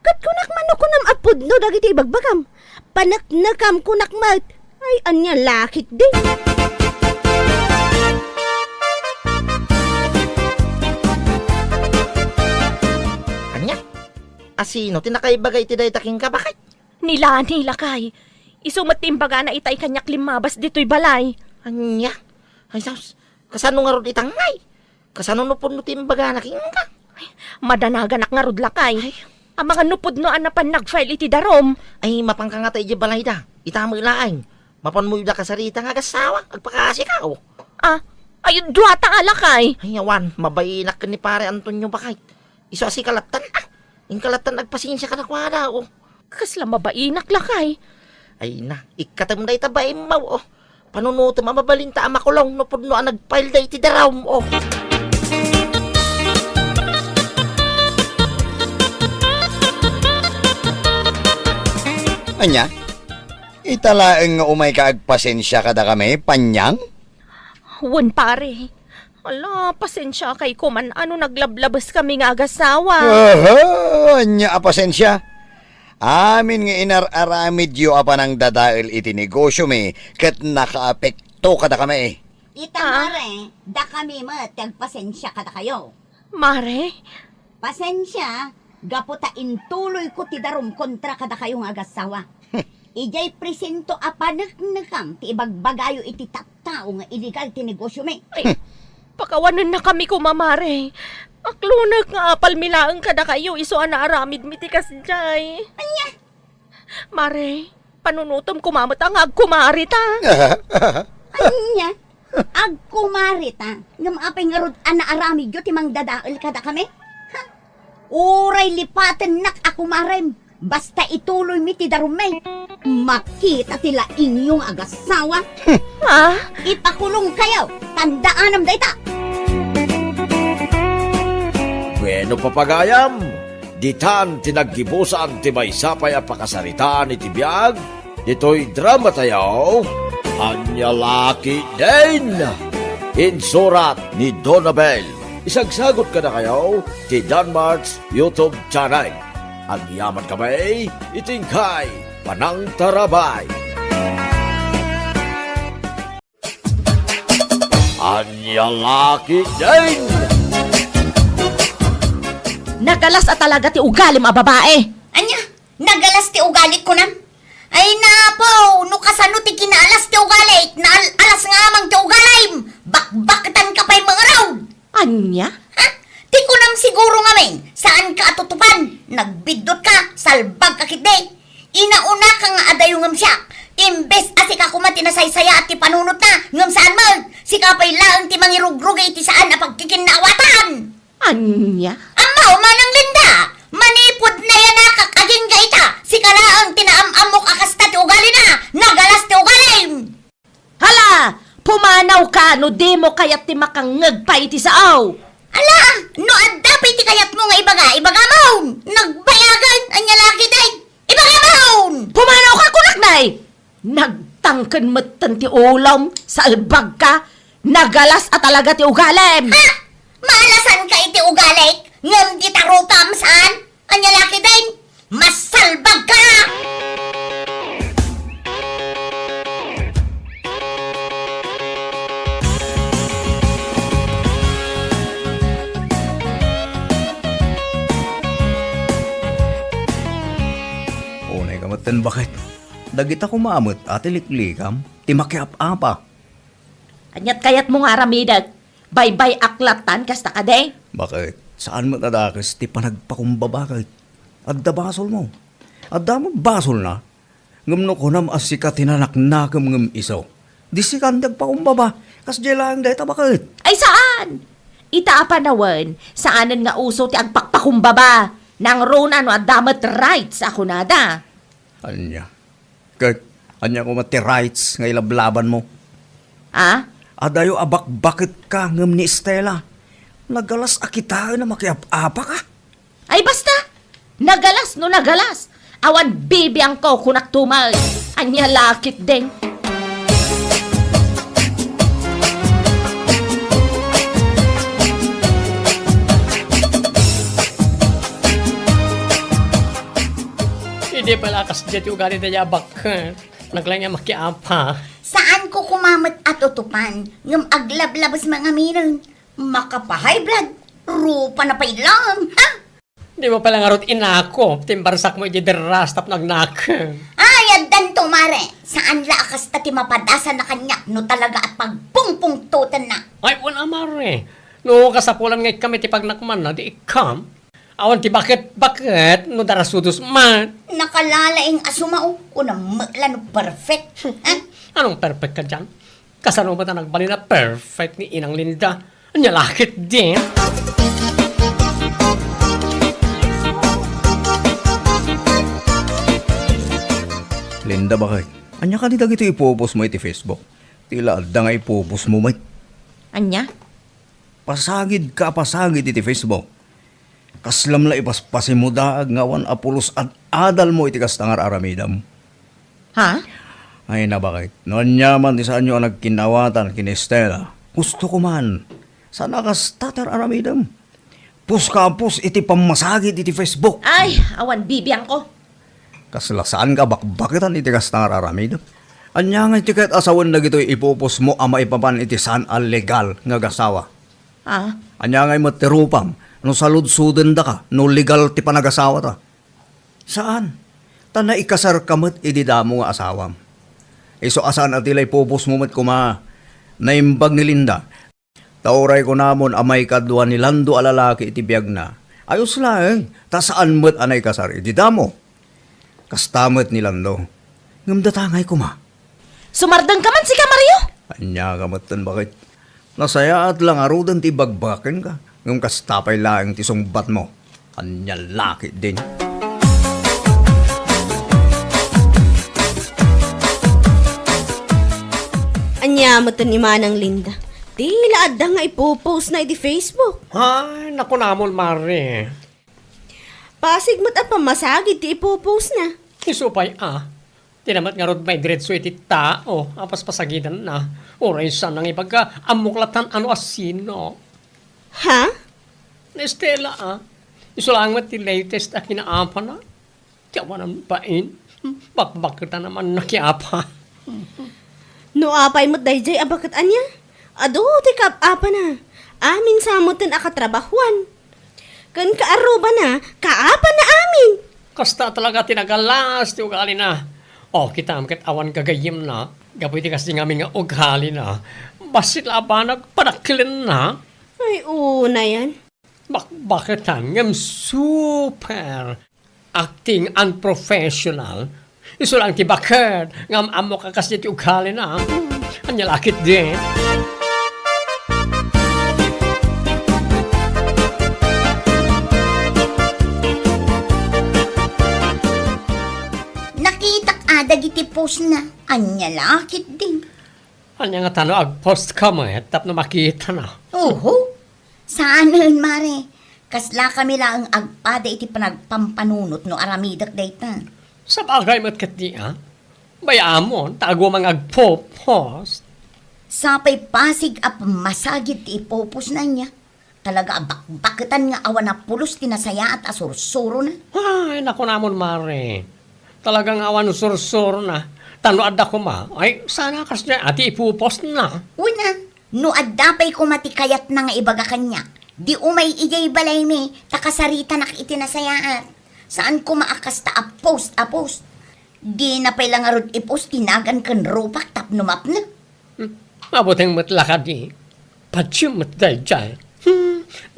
kat kunak man ako nam apod no dagiti ibagbagam. Panaknakam kunak mat. Ay, anya lakit din. Anya? Asino, tinakaibagay ti day taking ka, bakit? Nila kay. Isumat timbaga na itay kanyak limabas dito'y balay. Anya? Ay, sus, kasano nga rod itangay? Kasano nupon no timbaga na king ka? Madanaganak nga rod lakay. Ang mga nupod no anapan nag-file iti darom. Ay, mapangka nga tayo di balay da. Itamo ilaang. Mapan mo yung kasarita nga gasawa. Agpakasi ka, oh. Ah, ayun duwata nga lakay. Ay, awan, mabayinak ka ni pare Antonio bakit? Iso asi kalatan, ah. Yung kalatan nagpasinsya ka na kwada, oh. Kasla mabainak lakay. Ay na, ikatam da itabay mo, oh. Panunuto mamabalinta ang makulong no pudno ang nagpile da iti daraw mo, oh. Anya? Italaeng nga umay kaagpasensya kada kami, panyang? Wan pare. Ala, pasensya kay kuman ano naglablabas kami nga agasawa. Aha, anya apasensya. Amin nga inararamid yo apa ng dadail iti negosyo mi, kat nakaapekto kada kami. Ita mare, da kami tagpasensya kada kayo. Mare, Pasensya, gaputa intuloy ko ti darom kontra kada kayong agasawa. Ijay presento apanaknakam ti ibagbagayo iti tattao nga illegal ti negosyo mi. pakawanan na kami kumamare. Aklunak nga apal milaang kada kayo iso ana aramid mitikas jay. Anya? Mare, panunutom kumamot ang agkumari ta. Anya? Agkumarita, ngam apay nga rod ana aramid yo ti mang dadaol kada kami? Ha? Uray lipaten nak ako marem. Basta ituloy mi ti darumay. Makita tila inyong agasawa. Ha? Ipakulong kayo. Tandaan am dayta. Bueno papagayam, ditan tinaggibusan ti maysapay a pakasaritaan iti biag, dito'y drama tayaw, Anyalaki din! Insurat ni Donabel. Isagsagot ka na kayo ti Danmarks YouTube channel. Agyaman kami, itingkay, panang tarabay. Anyalaki din! Nagalas at talaga ti ugalim a babae. Anya? Nagalas ti ugalit ko nam? Ay napaw, no kasano ti kinaalas ti ugalit, na alas nga amang ti ugalim. Bakbaktan ka pa'y mga raw. Anya? Ha? Ti ko nam siguro ngamin, saan ka atutupan? Nagbidot ka, salbag ka kitde. Inauna ka nga adayo ngam siya. Imbes asi ka kumati na saysaya at ti panunot na, ngam saan mag, si kapay laang ti mangirugrugay ti saan na pagkikinawatan. Anya? Amaw, manang linda! Manipod na yan nakakaging gaita! Si kalaang tinaamamok akasta ti ugali na! Nagalas ti ugalim! Hala! Pumanaw ka no di mo kayat ti makangag pa iti saaw. Ala! No adapay ti kayat mo nga ibaga maun! Nagbayagan! Anya laki day! Ibaga maun! Pumanaw ka kunaknay! Nagtangkan matan ti ulam sa albag ka. Nagalas at talaga ti ugalim. Ha? Maalasan ka iti ugalit? Ngam di tarupam saan? Anya laki day! Mas salbag ka! Unay kamatan bakit? Dagita ko maamot ati liklikam, ti makiap-apa. Anyat kayat mo nga ramidag. Bye-bye aklatan kasta ka de. Bakit? Saan mo tadakas ti panagpakumbaba kahit? Adda basol mo. Adda mo basol na. Ngamno ko nam asika tinanaknakam ngam iso. Di si kandag pakumbaba. Kas lang dahita bakit? Ay saan? Itaapanawan, saanan nga uso ti agpakpakumbaba. Nang ronan no adamat rights ako nada. Anya. Kahit anya ko mati rights nga ilablaban mo. Ah? Adayo abak bakit ka ngem ni Stella. Nagalas akita na makiap-apa ka. Ay basta! Nagalas no nagalas! Awan bibiyang ko kunak tumal. Anya lakit din. Hindi pala kas dyan yung ugali na yabak. Naglang niya makiapa. Saan ko kumamot at utupan ng aglablabas mga minon? Makapahay blood, rupa na pailang, ha? Di mo pala nga rot inako. Timbarsak mo yung deras tap nagnak. Ay, adan to, mare. Saan la akas tati mapadasa na kanya no talaga at pagpungpung tutan na. Ay, wala mare. No, kasapulan ngay kami ti pagnakman na di ikam. Awan ti bakit no darasudos man. Nakalalaing asumao, unang no perfect. Ha? Anong perfect ka dyan? Kasano ba na nagbali na perfect ni Inang Linda? Anya lakit din. Linda bakit? Anya ka di dagito ipopos mo iti Facebook. Tila adda nga ipopos mo may. Anya? Pasagid ka pasagid iti Facebook. Kaslam la ipaspasin mo daag ngawan apulos at adal mo iti kastangar aramidam. Ha? Ay na bakit? Noon yaman ti saan nyo ang nagkinawatan kini Stella. Gusto ko man. Sana kas tatar aramidam. Pus kapus iti pamasagid iti Facebook. Ay, awan bibiyang ko. Kaslasaan ka bakbakitan iti kastangar aramidam. Anya nga iti kahit asawan na gito'y ipupos mo ama ipapan iti saan al legal nga gasawa. Ah, Anya nga'y matirupam, no saludsuden da ka, no legal ti panagasawa ta. Saan? Ta na ikasar kamot ididamo nga asawam. Iso asan at ilay pupos mo mat kuma, naimbag ni Linda. Tauray ko namon amay kadwa ni Lando alalaki iti biyag na. Ayos lang, ta saan mo't anay kasar ididamo. Kastamot ni Lando. Ngamdatangay kuma. sumardang ka man si Kamario? Anya kamatan bakit? Nasaya at lang arudan ti bagbakin ka. Ngum kastapay lang ti sungbat mo. Anya laki din. Anya mo ni Manang Linda. Tila adda nga ipopost na iti Facebook. Ay, naku namon mare. Pasig mo't at pamasagid ti ipopost na. Isupay Tinamat nga rod may diretso iti tao. Apas pasagidan na. Oray sa nang ibaga amuklatan ano asino. Ha? Na Estela Isulangat ti latest a kinaapa na. Tiyawan ang pain. Bakbakita naman nakiapa. No apay mo't dayjay abakat anya? Ado, ti apa na. Amin sa moten akatrabahuan. Kan kaaruba na, kaapa na amin. Kasta talaga tinagalas ti ugali na. Kita amket awan kagayim na. Gapoy ti kasi ngamin nga ugali na. Basit labanag panaklin na. Ay, una yan. Bakitan ngam super acting unprofessional. Iso lang ti bakit ngam amo ka kasi ti ugali na. Anya lakit din. Nakitak dagiti post na. Anya lakit din. Anya nga tano ag-post ka mo tap na makita na. Oho. Saan nun, mare? Kasla kami lang ang agpada iti panagpampanunot no aramidak dayta. Sa bagay mat kat di bayamon, tago mga agpo-post. Sapay pasig ap masagit ti ipopos na niya. Talaga bakbakitan nga awan na pulos tinasaya at asursuro na. Ay, naku namon mare. Talagang awan sursuro na. Tano adda ko ay sana kas niya ati ipupost na. Una, no addapay ko matikayat na nga ibaga kanya. Di umay ijay balay me, takasarita nak itinasayaan. Saan ko maakas ta a post. Di na pay lang arod ipost tinagan kan rupak tap numap na. Mabuting matlakad di. Patsyung matday dyan.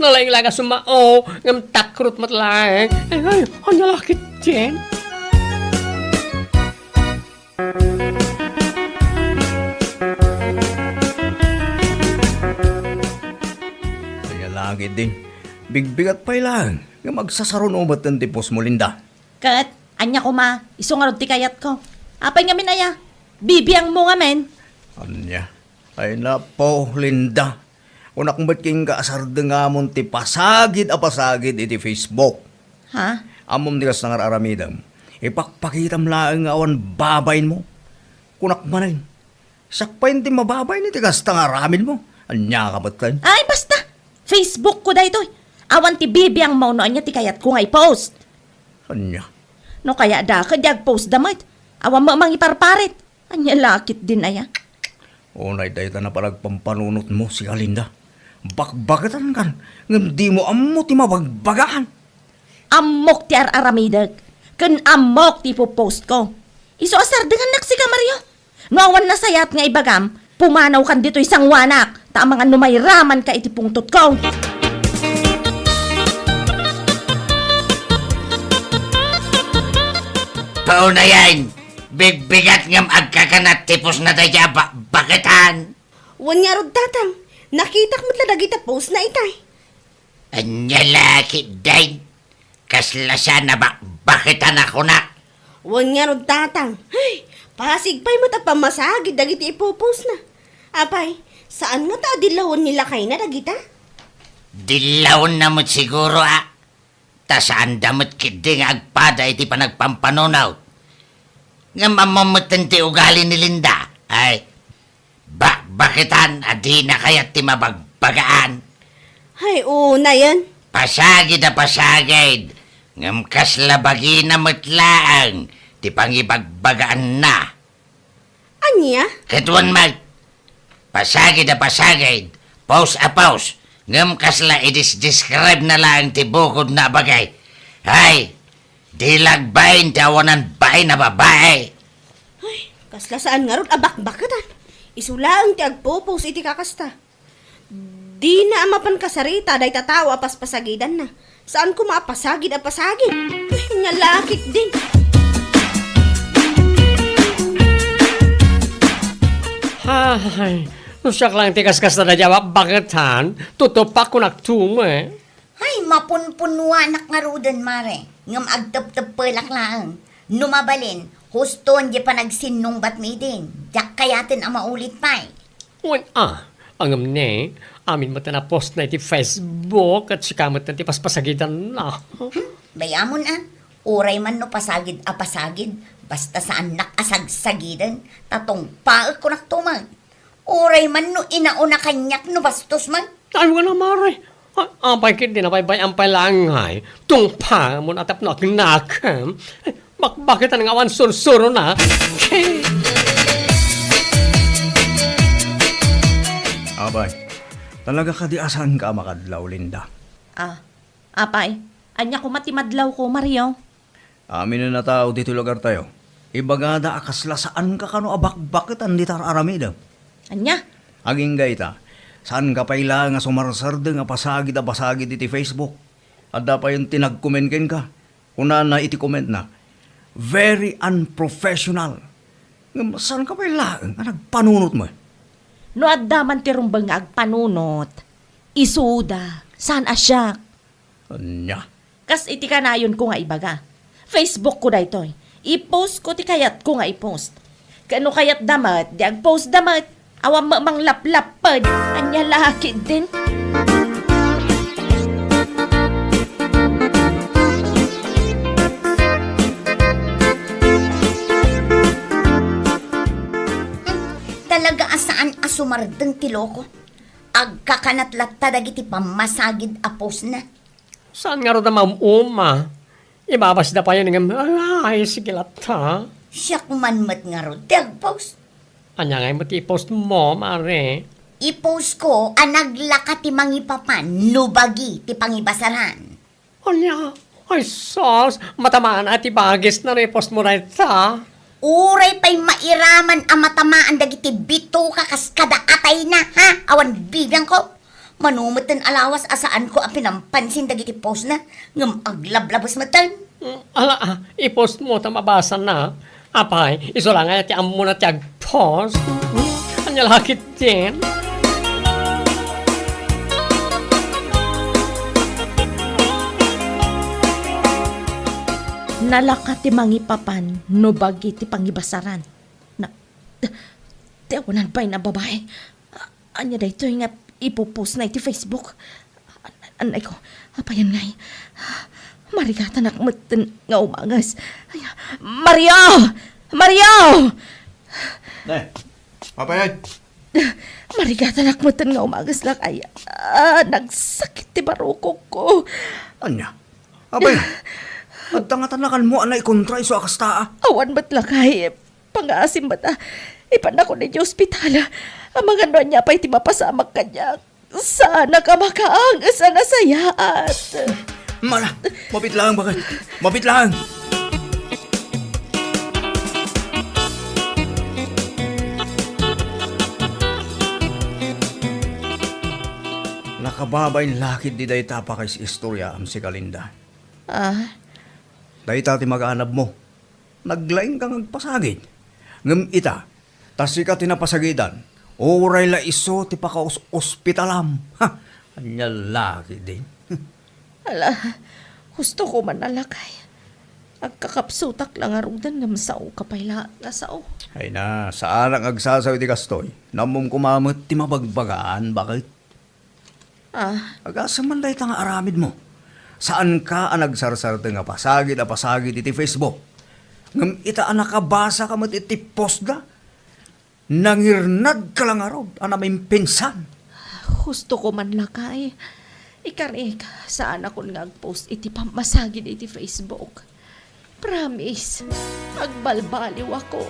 Nalaing laga sumao, ngam takrut matlaing. Ay, ano lakit dyan? Lagi din. Bigbigat pa lang. Nga magsasaron umat ng tipos mo, Linda. Kat, anya ko iso nga rod ti kayat ko. Apay nga minaya, bibiyang mo nga men. Anya. Ay napo, Linda. Unak ba't king kaasarda nga mon ti pasagid a pasagid iti Facebook. Ha? Amom tigas nangar aramidam. Ipakpakitam laeng nga awan babayin mo. Kunak manin. Sakpain ti mababay ni tigas tangaramin mo. Anya ka ba't kan? Ay, basta! Facebook ko dahito. Awan ti bibi ang maunoan niya ti kayat ko nga i-post. Anya. No kaya da ka diag post damit. Awan mo mang iparparit. Anya lakit din aya. Unay dayta na palagpampanunot mo si Alinda. Bakbagatan kan. Ngam di mo ammo ti mabagbagaan. Amok ti araramidag. Kun amok ti post ko. Iso asar dengan nak si Mario. No awan na sayat nga ibagam. Pumanaw kan dito isang wanak. Ta mga numayraman ka iti pungtot ko. Pauna yan. Bigbigat ngam agkakanat tipos na tayo bakitan. Wanya rod tatang, nakitak mo't ladagita post na itay. Anya laki day. Kaslasan na bakitan ako na. Wanya rod tatang, ay, pasig pa'y matapamasagid dagiti ipopost na. Apay, saan nga ta dilawon nila kay na dagita? Dilawon na mo't siguro Tasaan damot kiding agpada iti panagpampanunaw. Nga mamamutan ti ugali ni Linda. Ay, bakitan adi na kayat ti mabagbagaan. Ay, oo na yan. Pasagid a pasagid. Ngam kaslabagi na matlaang ti pangibagbagaan na. Anya? Katuan mag. Pasagid a pasagid. Pause a pause. Ngam kasla i-describe na lang ti bukod na bagay. Ay, dilagbayin ti awanan bahay na babae. Ay, kasla saan nga rod abak-bakatan. Isulaang ti agpopost iti kakasta. Di na amapan kasarita day tatawa paspasagidan na. Saan ko maapasagid a pasagid? Ay, nyalakit din. Ay, siya lang tikas-kas na jawab, bakit han? Tutupak ko naktumo eh. Ay, mapunpunwa nak nga rudan, mare. Ngam agtap-tap pelak lang. Numabalin, huston di pa nagsinong bat mi din. Diyak kayatin ang maulit pa eh. Angam ne, amin mo na post na iti Facebook at sikamot na ti paspasagitan na. Bayamon uray man no pasagid a pasagid. Basta saan nakasagsagidan, tatong paak ko naktumag. Uray man no inauna kanyak no bastos man. Ay, wala mare. Ampay kit din, apay ampay langay. Tungpa mo natap na kinakam. Bakit ang awan sursuro na? Abay, talaga ka di asan ka makadlaw, Linda. Apay, anya ko matimadlaw ko, Mario. Amin na tao dito lugar tayo. Ibagada akasla saan ka kano abak-bakit ang ditar aramida. Anya? Aging gayta, saan ka paila nga sumarsarda nga pasagid a pasagid iti Facebook. At pa yung tinag-comment ka. Una na iti comment na, very unprofessional. Saan ka paila nga nagpanunot mo? No addaman ti rumbang nga agpanunot. Isuda, saan asyak? Anya? Kas iti kanayon ko nga ibaga. Facebook ko daytoy. I-post ko ti kayat ko nga i-post. Kano kayat damat, di ag-post damat. Awam mang laplapad. Anya laki din. Talaga asaan asumardeng tiloko. Agkakanatlat dagiti pamasagid apos na. Saan nga ro na mamuma? Ibabas na pa yun ng ay, sige lata. Siya kumanmat nga ro, tag-post. Anya nga mo ti-post mo, mare. I-post ko, anaglaka ti mangipapan, nubagi ti pangibasaran. Anya, ay sos, matamaan at ibagis na repost mo na ita. Uray pa'y mairaman ang matamaan dagiti bito kakaskada atay na, ha? Awan bibiyang ko. Manumutan alawas asaan ko ang pinampansin dagiti post na ngam aglablabas matan. Ala, i-post mo, mabasa na. Apay, iso lang nga ti amo na ti ag-post. Anya lakit din. Nalaka ti mangipapan, no bagi ti pangibasaran. Ti awanan pa'y na babae. Anya dito nga ipopost na iti Facebook. Anay ko, apayan ngay. Marigatan akmatan nga umangas. Ay, Mario! Mario! Ne, papayag. Marigatan akmatan nga umangas lang ay nagsakit ti barukok ko. Anya? Abay, agtangatan mo anay kontra iso akasta. Awan ba't lakay? Pang-aasim ba't ipan ako ninyo ospital. Ang mga ano niya pa iti mapasamak kanya. Sana ka makaang sa nasayaat. Mala, mapit lang bakit? Mapit lang! Nakababayin lakid di day tapa kay si istorya am si Kalinda. Day ti mag-anab mo. Naglaing kang agpasagid. Ngam ita, tasi ka tinapasagidan. Oray la iso ti paka-ospitalam. Ha! Anya lakid din. Ala, gusto ko man nalakay. Agkakapsutak lang arudan ng sao kapayla nga sao. Ay na, saan ang agsasaw di kastoy? Namum kumamot ti mabagbagaan, bakit? Agasa man day nga aramid mo. Saan ka ang nagsarsarte nga pasagid iti Facebook? Ngam ita ang nakabasa ka mat iti post da? Nangirnad ka lang arod, anaming pinsan. Gusto ko man lakay. Ikarik, saan ako nga agpost iti pamasagid iti Facebook. Promise, agbalbaliw ako.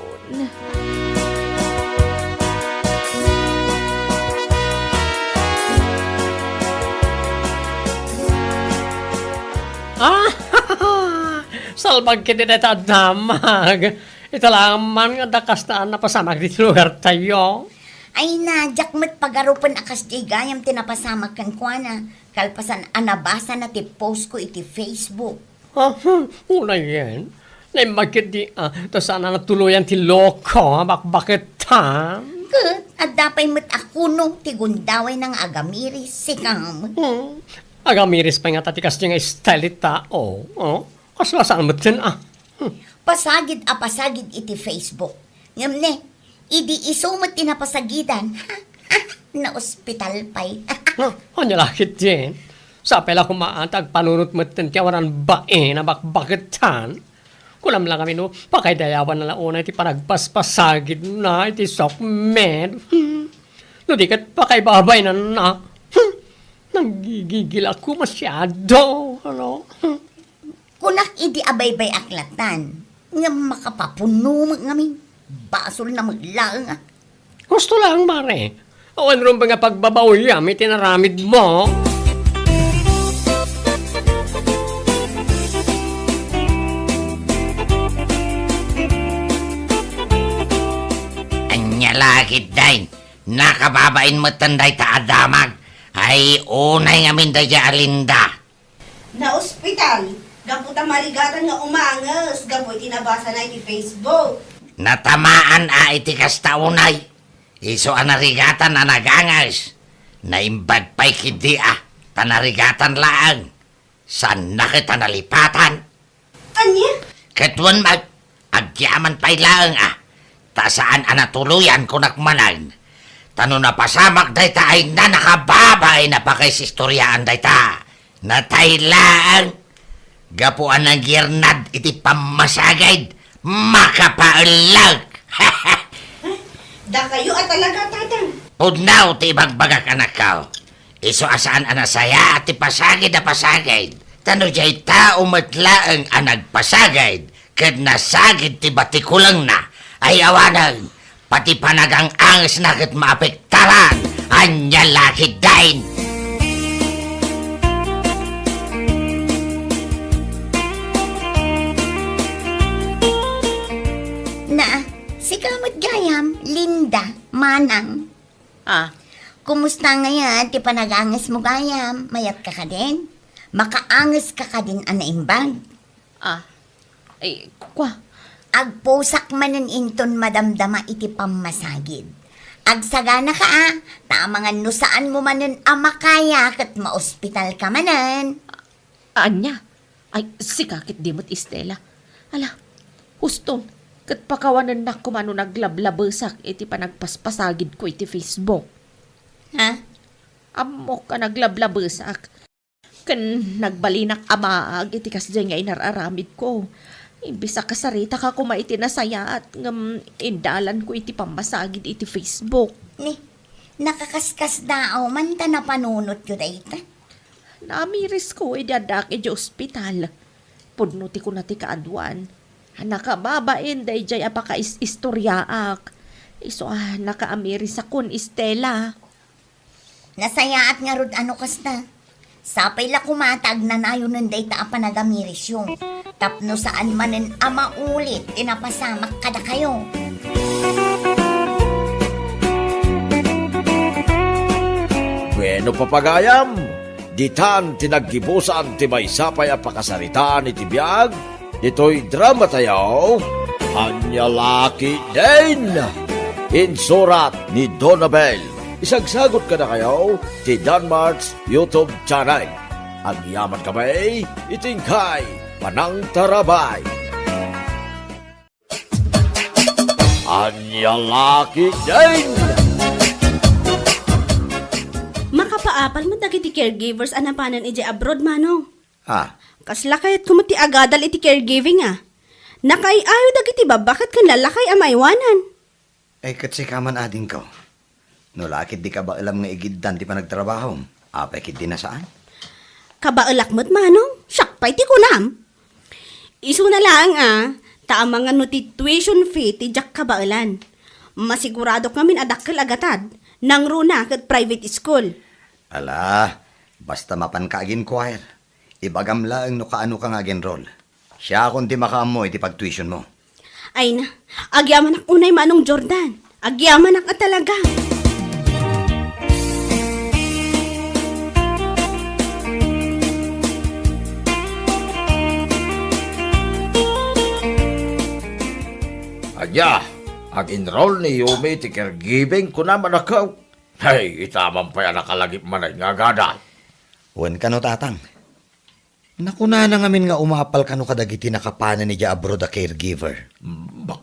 Salbag kiti deta damag. Italaman nga dakas na napasamag dito lugar tayo. Ay na, jakmet pagarupan akas di gayam tinapasamak kan kuana. Kalpasan anabasa na ti post ko iti Facebook. Una yan. Naimagkit di, to sana natuluyan ti loko, bakit ta? Kat, at dapay met ako no, ti gundaway ng agamiris, sikam. Agamiris pa nga tatikas niya nga style tao. Kaslasaan mo din Pasagid iti Facebook. Ngam ne, idi isumat tinapasagidan. Na ospital pa'y. Ano lakit din? Sa pela kumaantag panunot mo din tiyawaran bae na bakbakitan. Kulam lang kami no, pakaidayawan na launa iti panagpaspasagid na iti sokmed. No di kat pakaibabay na na. Nanggigigil ako masyado. Ano? Kunak idi abaybay aklatan. Nga makapapuno ngamin. Basol na maglang. Gusto lang, mare. Awan rin ba nga pagbabawiyam, itinaramid mo? Anya lakit day. Nakababain mo tanday ta adamag. Ay unay ngamin day alinda. Na ospital, gaputa marigatan nga umangas, gapu tinabasa na iti Facebook. Natamaan iti kasta unay. Iso anarigatan na nagangas. Naimbag pa'y kidi tanarigatan laang. San na kita nalipatan? Anya? Katwan agyaman pa'y laang Tasaan anatuluyan ko nakmanan. Tano na pasamak day ta ay na nakababay na pakisistoryaan day ta. Natay laang. Gapuan ng girnad iti pamasagid. Makapaulag. Da kayo at talaga, tatang. Udnaw ti bagbagak anak ka. Iso asaan anasaya at ti pasagid na pasagid. Tano jay tao matlaang anagpasagid. Kad nasagid ti batikulang na. Ay awanan. Pati panagang angas na kat maapektaran. Anya lakid dain. Na, si kamot gayam, Linda, Manang. Kumusta ngayon, ti panagangas mo gayam? Mayat ka din? Makaangas ka din anaimbag? Ay, kwa. Agpusak manen inton madamdama iti pamasagid. Agsagana ka tamangan no saan mo manen amakaya kat maospital ka manen. Anya? Ay, sikakit di mo't Estela. Ala, huston, kat pakawanan na kumano naglablabesak iti panagpaspasagid ko iti Facebook. Ha? Amo ka naglablabesak. Kan nagbalinak amaag iti kasdyan nga inararamid ko. Imbis ka sarita ka kumaiti na saya at ngam indalan ko iti pamasagid iti Facebook. Ni, nakakaskas dao man ta na panunot yun dayta. Namiris ko idadak iti ospital. Pudnuti ko na ti kaadwan. Nakababain day jay apaka istoryaak. Iso nakaamiris akon Estela. Nasayaat nga rod ano kasta. Sapay la kumatag na nayo ng dayta apa nagamiris yung. Tapno saan manen ama ulit tinapasamak kada kayo. Bueno papagayam, ditan tinaggibusan ti maysapay a pakasaritaan iti biag, dito'y drama tayo, Anyalaki din! Insurat ni Donabel. Isagsagot ka na kayo ti Danmarks YouTube channel. Ang yaman kamay, itingkay, panang tarabay. Anyalaki din! Makapaapal mo dagiti caregivers anapanan iti abroad manong. Ha? Kasla kayat kumati agadal iti caregiving Nakaiayo dagiti ba bakit kan lalakay amaywanan? Ay katsi ka man ading ko. No lakit di ka ba alam nga igiddan ti panagtrabaho? Apay kit di na saan? Kabaelakmet manong, syakpay ti kunam. Isu na lang taamangan no ti tuition fee ti jak kabaelan. Masigurado kami adakkel agatad, nang runa ket private school. Ala, basta mapan ka agin choir. Ibagam laeng no kaano ka nga agin-roll. Siya kung di makaamoy ti pag-tuition mo. Ay na, agyaman ak unay manong Jordan. Agyaman ak talaga. Anya, ag-enroll ni Yumi ti caregiving ko naman ako. Hey, itaman pa yan nakalagip man ay nga gada. Wan ka no tatang. Nakuna na ngamin nga umapal ka no kadagiti nakapanan ni abroad a caregiver.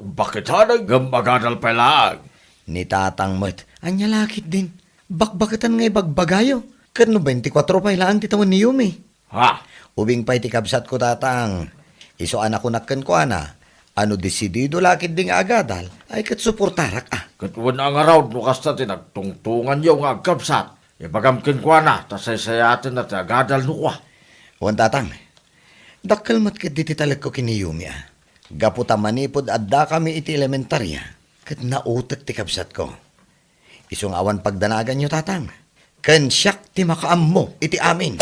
Bakit hanag magadal pa lang? Ni tatang mat, anya lakit din. Bakbakitan nga'y bagbagayo. Kano 24 pa ilaan titawan ni Yumi. Ha? Ubing pa'y tikabsat ko tatang. Iso anak ko nakkan ko ana. Ano desidido lakit ding agadal, ay kat suportarak Katwan ang araw no kasta tinagtungtungan yung agkabsat. Ibagamkin ko na, tasaysayatin na tagadal no kwa. Wan tatang, dakkel mat kat diti talag ko kini Yumi Gaputa manipod adda kami iti elementarya, kat nautek ti kabsat ko. Isong awan pagdanagan nyo tatang, ken siyak ti makaammo iti amin.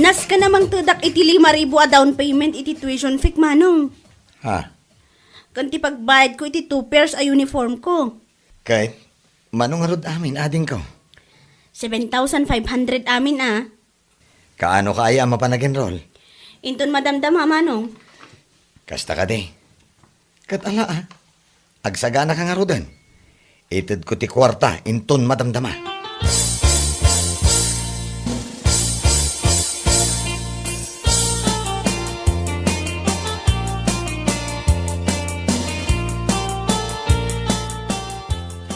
Nas ka namang tudak iti 5,000 a down payment iti tuition fee manong. Ha? Kanti pagbayad ko iti 2 pairs a uniform ko. Kahit, manong arod amin ading ko. 7,500 amin Kaano kaya mapanag-enroll? Inton madamdama manong. Kasta ka di. Kat ala agsagana ka nga rodan. Ited ko ti kwarta, inton madamdama.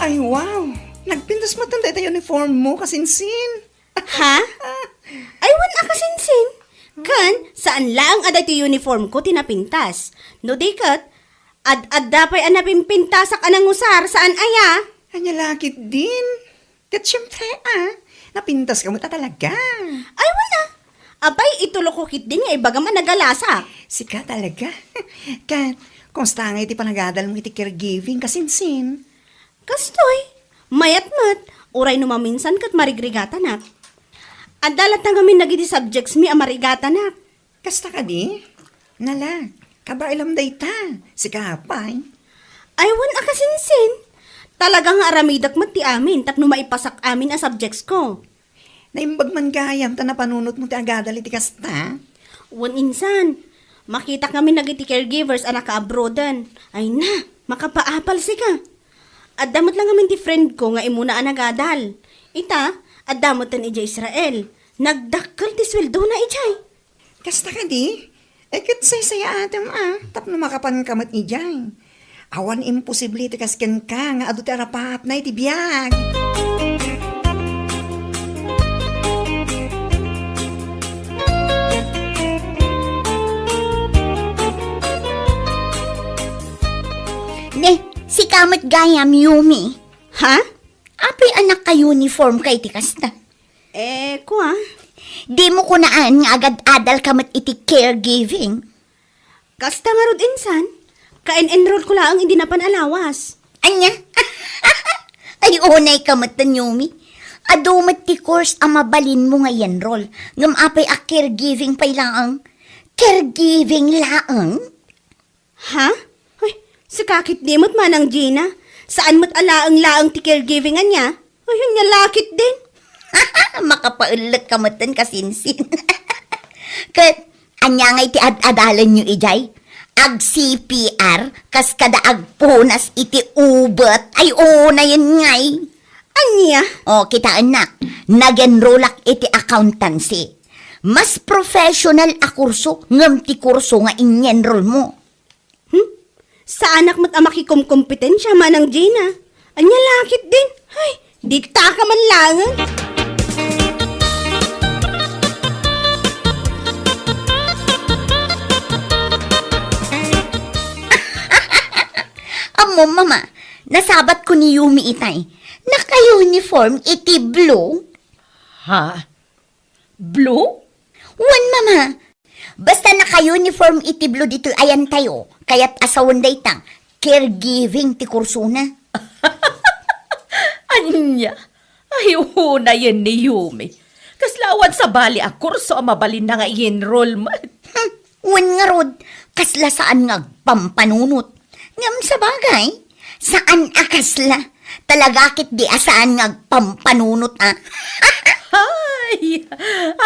Ay, wow! Nagpintas mo tanda ito uniform mo, kasinsin. Ha? Ay, wan akasinsin. Kan, saan lang aday ti uniform ko tinapintas. No dikat, ad dapay anapimpintas sa kanang usar saan aya. Anya lakit din. Kat syempre, napintas ka mo ta talaga. Ay, wala. Abay, itulokokit din nga ibagaman nagalasa. Sika talaga. Kat, kumusta nga iti panagadal mo iti caregiving, kasinsin. Kastoy, mayat-mat, uray numaminsan kat marigrigata nak. Adalat na kami nagiti subjects mi amarigata nak. Kasta ka di? Nala, kabailam dayta. Sika apay. Ay, wan akasinsin. Talagang aramidak mat ti amin, tapno maipasak amin ang subjects ko. Naimbag man gayam ta napanunot mo ti agadal iti kasta. Wan insan, makita kami nagiti caregivers anak ka-abroadan. Ay na, makapaapal sika. At damot lang kami ti friend ko nga imuna anagadal. Ita, adamotan ija Israel. Nagdakkel ti sweldo na ijay. Kasta ka di? Kat say-saya atam tapno makapan kamat ijay. Awan imposible ti kasken ka nga adu ti arapat na iti biyag. Ne, si kamat gayam Yumi. Ha? Apoy anak ka uniform kay ti kasta. Kuha. Di mo kunaan nga agad adal kamat iti caregiving. Kasta nga rod insan. Kain-enroll ko lang hindi na panalawas. Anya? Ay, unay kamatan, Yumi. Adumat ti course ang mabalin mo nga enroll. Ngam apay a caregiving pay laang. Caregiving laang? Ha? Ay, sakakit di mo't manang Gina. Saan mo't alaang-laang ti caregiving niya? Ay, yun niya lakit din. Makapaulag kamatan kasinsin. Kat, anya nga iti ad-adalan nyo ijay. Ag CPR, kas kada ag punas iti ubat. Ay, na yun ngay. Anya? O, kita anak, nag-enrollak iti accountancy. Mas professional a kurso, ngam ti kurso nga in-enroll mo. Sa anak mo't amakikumkompetensya manang Gina. Anya lakit din. Ay, di ta ka man langan. Amo, mama, nasabat ko ni Yumi itay. Naka-uniform iti blue. Ha? Blue? Wan, mama. Basta naka-uniform iti blue dito ayan tayo. Kaya't asawan day tang caregiving ti kurso na. Anya? Ay, na yan ni Yumi. Kaslawan sa bali a kurso ang mabalin na nga i-enrollment. Wan nga rod, kasla saan nga pampanunot. Ngam sa bagay, saan akasla? Talagakit di asaan nga pampanunot Ay,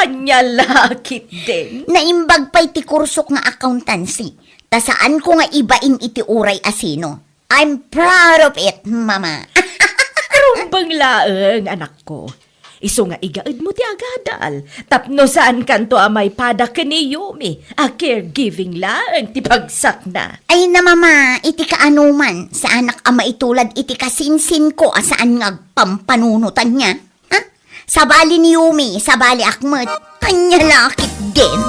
anya lakit din. Naimbag pa'y ti kursok nga accountancy. Ta saan ko nga ibain iti uray asino. I'm proud of it, mama. Rumbang laeng, anak ko. Iso nga igaad mo ti agadal. Tapno saan kanto amay pada ka ni Yumi. A caregiving laeng ti pagsak na. Ay na mama, iti kaanuman. Sa anak ama itulad iti kasinsin ko asaan nga pampanunutan niya. Ha? Sabali ni Yumi, sabali akmat. Kanya lakit din.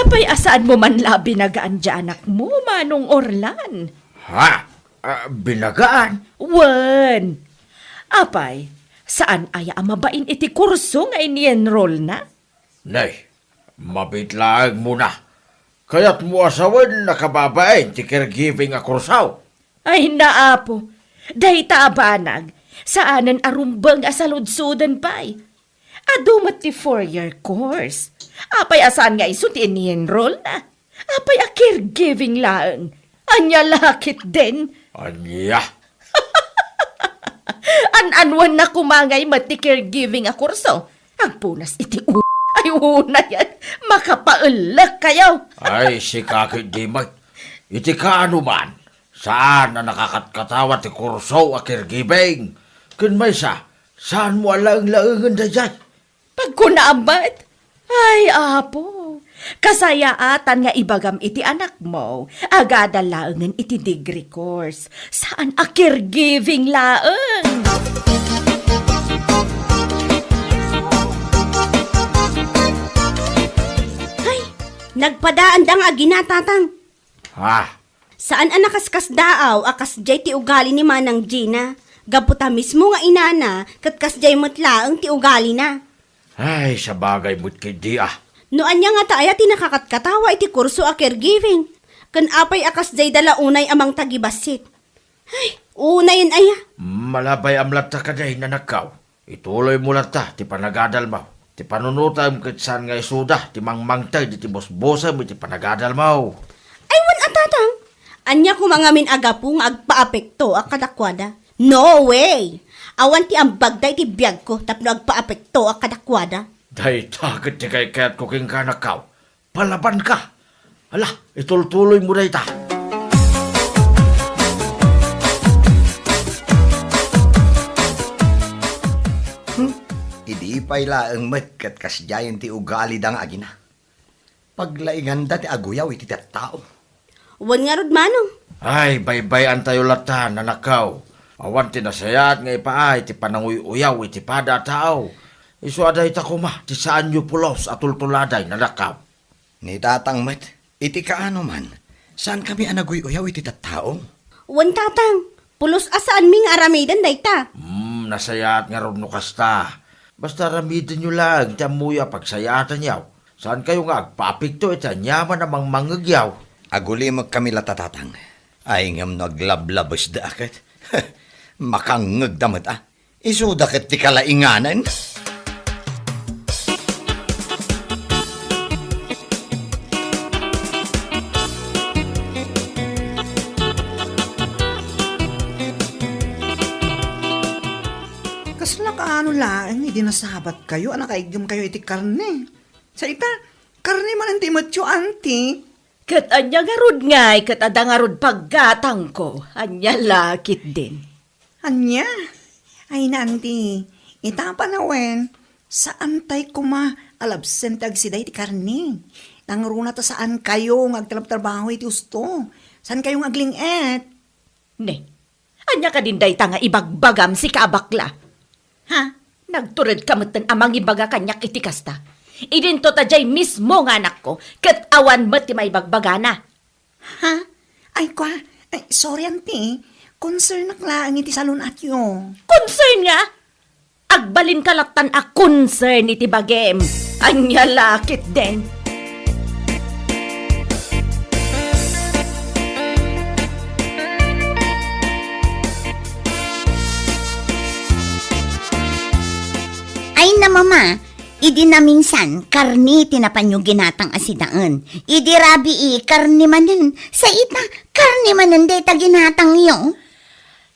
Apay asaan mo man labi nagaan dyan anak mo, Manong Orlan? Ha? Binagaan? Wan! Apay, saan aya ang mabain iti kurso nga ini-enroll na? Nay, mabitlaag mo na. Kaya't mo asawan nakababain ti caregiving a kursaw. Ay naapo, dahi taabanag, saanan arumbang asaludsudan pa'y. Adumat ti 4-year course. Apay asaan nga iso ti ini-enroll na. Apay a caregiving laeng. Anya lakit din. Anya? An-anwan na kumangay mati caregiving a kurso. Ang punas iti ay una yan. Makapaulag kayo. Ay, si kakit di mag. Iti kaano man. Saan na nakakatkatawa ti kurso a caregiving? Kun may saan mo alang-laangan da dyan? Pagkunaabat? Ay, apo. Kasayaatan nga ibagam iti anak mo. Agada laangan iti degree course. Saan a caregiving laang? Ay, nagpadaan da nga ginatatang. Ha? Saan anakaskas daaw akas jay ti ugali ni manang Gina. Gaputa mismo nga inana kat kas jay matlaang ti ugali na. Ay, sa bagay mo't kidi Noan niya nga taaya tinakakatkatawa iti kurso a caregiving. Kan apay akas jay dala unay amang tagibasit. Ay, unay yan aya. Malabay amlat ta kaday na nakaw. Ituloy mo lang ta, ti panagadal mo. Ti panunutam kat saan nga isuda, ti mangmangtay, ti bosbosa mo, ti panagadal mo. Ay, wan atatang. Anya ko mga min agapong agpaapekto a kadakwada. No way! Awan ti ambagday ti biyag ko tapno agpaapekto a kadakwada. Day takot ti kay kaya't kuking ka nakaw. Palaban ka. Ala, itultuloy mo day ta. Idi pa'y laang met kat kasyayan ti ugali dang agina. Paglainganda ti aguyaw iti tao. Wan nga rod manong. Ay, baybayan tayo latan, nanakaw. Awan tinasayat nga ipaay, ti pananguy-uyaw, iti pada tao. Isu aday ta kuma, ti saan yu pulos at tultuladay, nanakaw. Ni tatang met, iti kaano man, saan kami anaguy-uyaw iti tao? Wan tatang, pulos asaan ming aramidan dayta. Nasayat nga ron no kasta. Basta ramidin nyo lang, tiyamuya pagsayatan yaw. Saan kayo nga agpapigto, iti anyaman namang mangagyaw. Aguli mo kami latatatang. Ay ngam naglablabos da akit. Makangag damat Isu dakit ti kalainganan. Kasla ka ano lang, hindi nasabat kayo, anak kaigam kayo iti karne. Sa ita, karne man ang timotyo, auntie. Kat anya garud ngay, kat ada garud paggatang ko. Anya lakit din. Anya? Ay nanti, itapa na wen, saan tay kuma alabsentag si day ti karne. Nangruna ta saan kayo ngagtalab-trabaho iti usto. Saan kayo ngaglinget? Ne, anya ka din day nga ibagbagam si kaabakla. Ha? Nagtured kamutan amang ibaga kanyak iti kasta. Idinto ta jay mismo nga anak ko, kat awan met ti may bagbagana. Ha? Ay kwa, ay, sorry auntie, concern naklaan iti salon at yo. Concern nga? Agbalin kalatan a concern iti bagem. Anya lakit din. Ay na mama, idi na minsan, karni tinapan yung ginatang asidaan. Idi rabi karni manen. Sa ita, karni manen deta ginatang yung.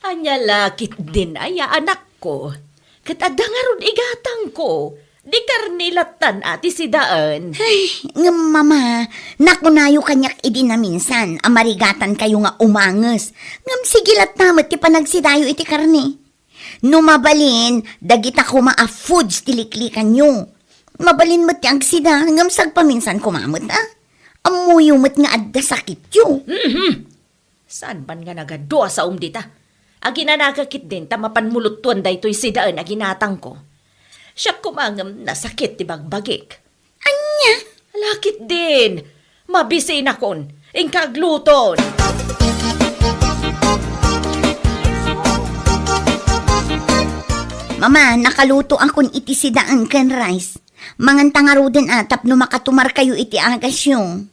Anya lakit din aya anak ko. Kat ada nga ron igatang ko. Di karnilatan ati si daan. Ay, nga mama, nakunayo kanyak idi na minsan, amarigatan kayo nga umanges. Ngam sigilat namat ti panagsidayo iti karni. Numabalin, dagita ko foods tiliklikan nyo. Mabalin mo't yung sida, ngamsag paminsan kumamot Amuyo mo't nga adda sakit yo. Saan ban nga nagadua sa umdita? Agina nagakit din, tamapan mulutuan da ito'y sidaan aginatang ko. Siya kumangam nasakit ti bagbagik. Anya? Lakit din. Mabisin akon. Ingkagluton. Mama, nakaluto akon iti sidaan ken rice. Manganta nga ro din atap no makatumar kayo iti agasyon.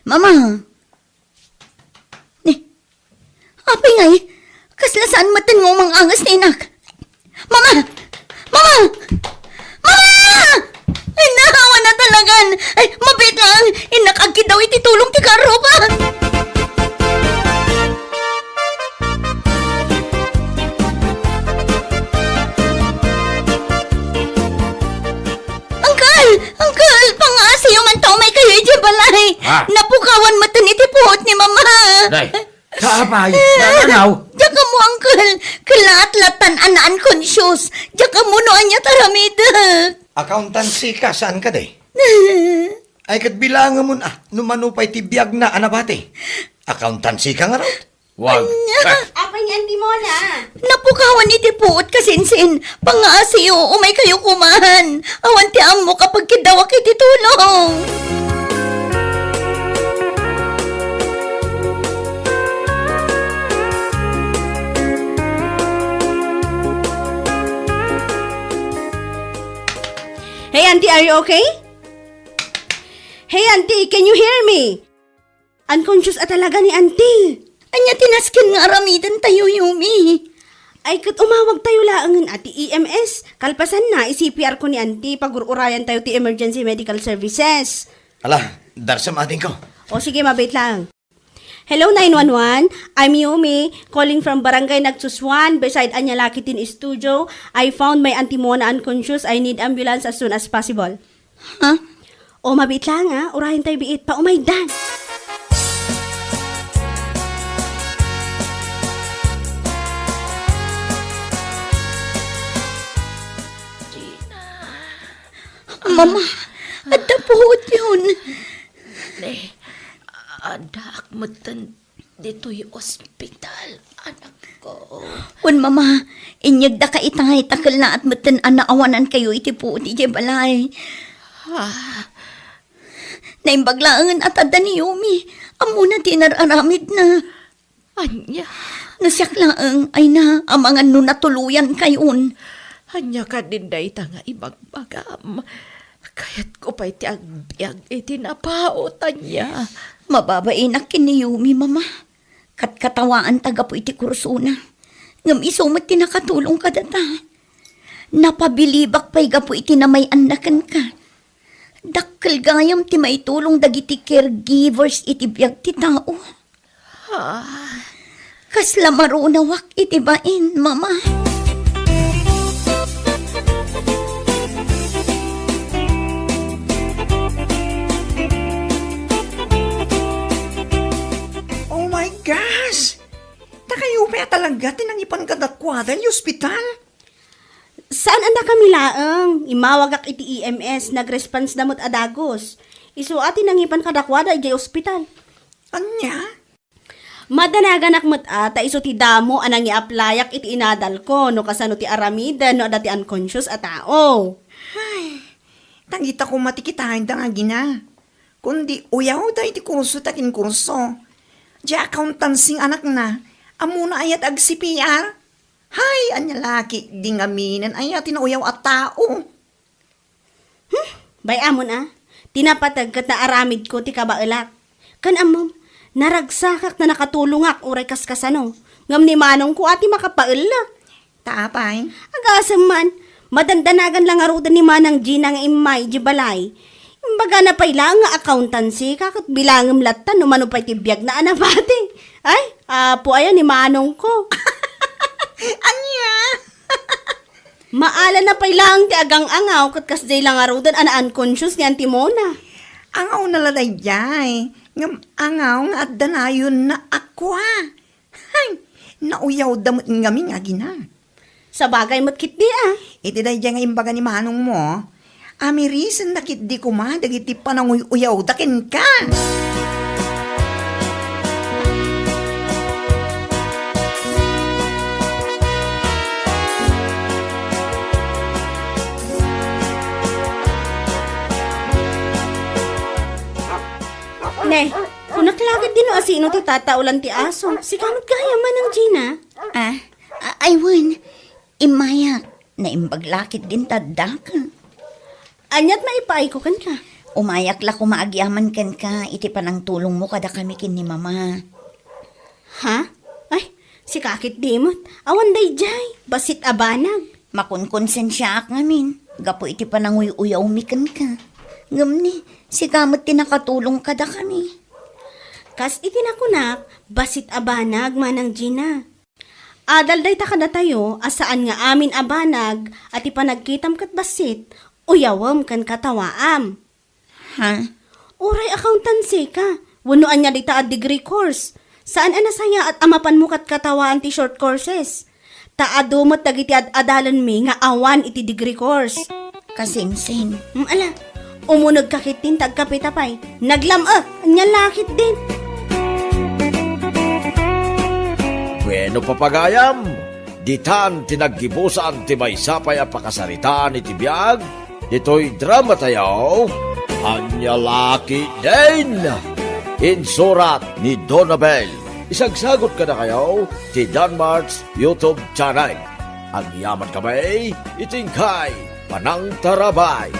Mama. Apay ngay, kasla saan matan mo mang angas ni inak? Mama! Mama! Mama! Ay, nahawa na talagan. Ay, mabit lang. Inakagki daw iti tulong ti karo pa. Uncle, pangasiyo man to may kayo iti balay. Napukawan matan iti puot ni mama. Day, kaabay, nananaw. Diyan mo, uncle. Kalaat-latan anaan conscious. Diyan mo no anya taramidak. Accountancy ka, saan ka de? Ay kat bilangan mo numanupay ti biyag na anabate. Accountancy ka nga raw. Wag. Apay nga di mo na. Napukawan iti puot kasinsin. Pangasiyo, umay kayo kumahan. Awan ti amo kapag kidawak iti tulong. Hey, auntie, are you okay? Hey, auntie, can you hear me? Unconscious talaga ni auntie. Anya tinaskin nga aramidan tayo, Yumi. Ay, kat umawag tayo laangan ati EMS. Kalpasan na, i-CPR ko ni auntie. Pag-urayan tayo ti emergency medical services. Ala, darsam ating ko. O sige, mabait lang. Hello 911, I'm Yumi, calling from Barangay Nagsuswan beside Anyalakitin Studio. I found my auntie Mona unconscious. I need ambulance as soon as possible. Ha? O mabit lang ha, urahin tayo biit pa. Oh my Dan! Mama, at napuhot yun. Adak mo dito'y ospital, anak ko. Wan mama, inyag da ka itangay takal na at matan anaawanan kayo iti po iti balay. Naimbaglaangan at ada ni Yumi, amo na tinararamid na. Anya, Nasyak laang ay na amangan no natuluyan kayon. anya ka din day nga ibagbagam. Kaya't ko pa iti agbyag iti napaotan niya. Mababain na kini Yumi mama. Katkatawaan taga po iti kursuna. Ngam isumat tinakatulong ka data. Napabilibak pa'y gapo iti na may anakan ka. Dakkel gayam ti may tulong dagiti caregivers iti biyag ti tao. Kasla marunawak iti bain, mama. Oh my gosh! Takayo pa talaga tinangipan ka dakwada yung ospital? Saan anda kami laang? Imawagak iti EMS, nag-response damot adagos. Isu ati nangipan kadakwada ijay ospital. Anya? Madanagan akmat ata iso ti damo anang i-applyak iti inadal ko no kasano ti aramida no dati unconscious a tao. Tangita ko matikitahin da nga gina. Kundi uyaw da iti kurso takin kurso. Di accountancy anak na. Amuna ayat ag CPR. Hay, anya laki, di ngaminan ayat tinauyaw at tao. Bay amon tinapatag kat na aramid ko ti kabaelak. Kan amom, naragsakak na nakatulungak uray kaskasano. Ngam ni manong ko ati makapaelak. Taapay. Agasam man, madandanagan lang arudan ni manang Gina nga imay di balay. Imbaga na pay lang nga accountancy kakot bilangem latta no mano pay tibiyag na anabate. Ay, apo ayan ni manong ko. Anya? Maala na pay lang ti agang angaw kat kasday lang arudan ana unconscious ni Auntie Mona. Angaw na laday jay. Ngam angaw nga at danayon na akwa. Hay, nauyaw damot ngami nga gina. Sa bagay mo't kit di Iti day nga imbaga ni manong mo. Ami reason na kit di kuma dagiti pananguyaw dakin ka. Ne, kung naklagad din o asino ti tataulan ti aso, si kamot gaya man ang Gina. Aywan, imayak, na imbaglakit din tadak. Anyat maipaay ko kan ka. Umayak la kumaagyaman kan ka, iti panang tulong mo kada kami kin ni mama. Ha? Ay, si kakit di mo't. Awan day jay, basit abanag. Makunkonsensya ak ngamin, gapo iti panang uyaw mikan ka. Ngam ni, si kamot tinakatulong kada kami. Kas itinakunak, basit abanag manang Gina. Adal day takada tayo, asaan nga amin abanag, at ipanagkitam kat basit, uyawam kan katawaam. Ha? Uray accountancy ka, wanuan niya dita a degree course. Saan anasaya at amapan mo kat katawaan ti short courses? Taadumot dagiti adalan mi nga awan iti degree course. Kasing-sing. Ala, umunog kakitin tagkapitapay. Naglamak, anya lakit din. Bueno papagayam, ditan tinaggibusan ti maysapay a pakasaritaan iti biag, dito'y drama tayo, anya laki din. Insurat ni Donabel. Isagsagot ka na kayo ti Danmarks YouTube channel. Ang yaman kamay, itingkay, panang tarabay.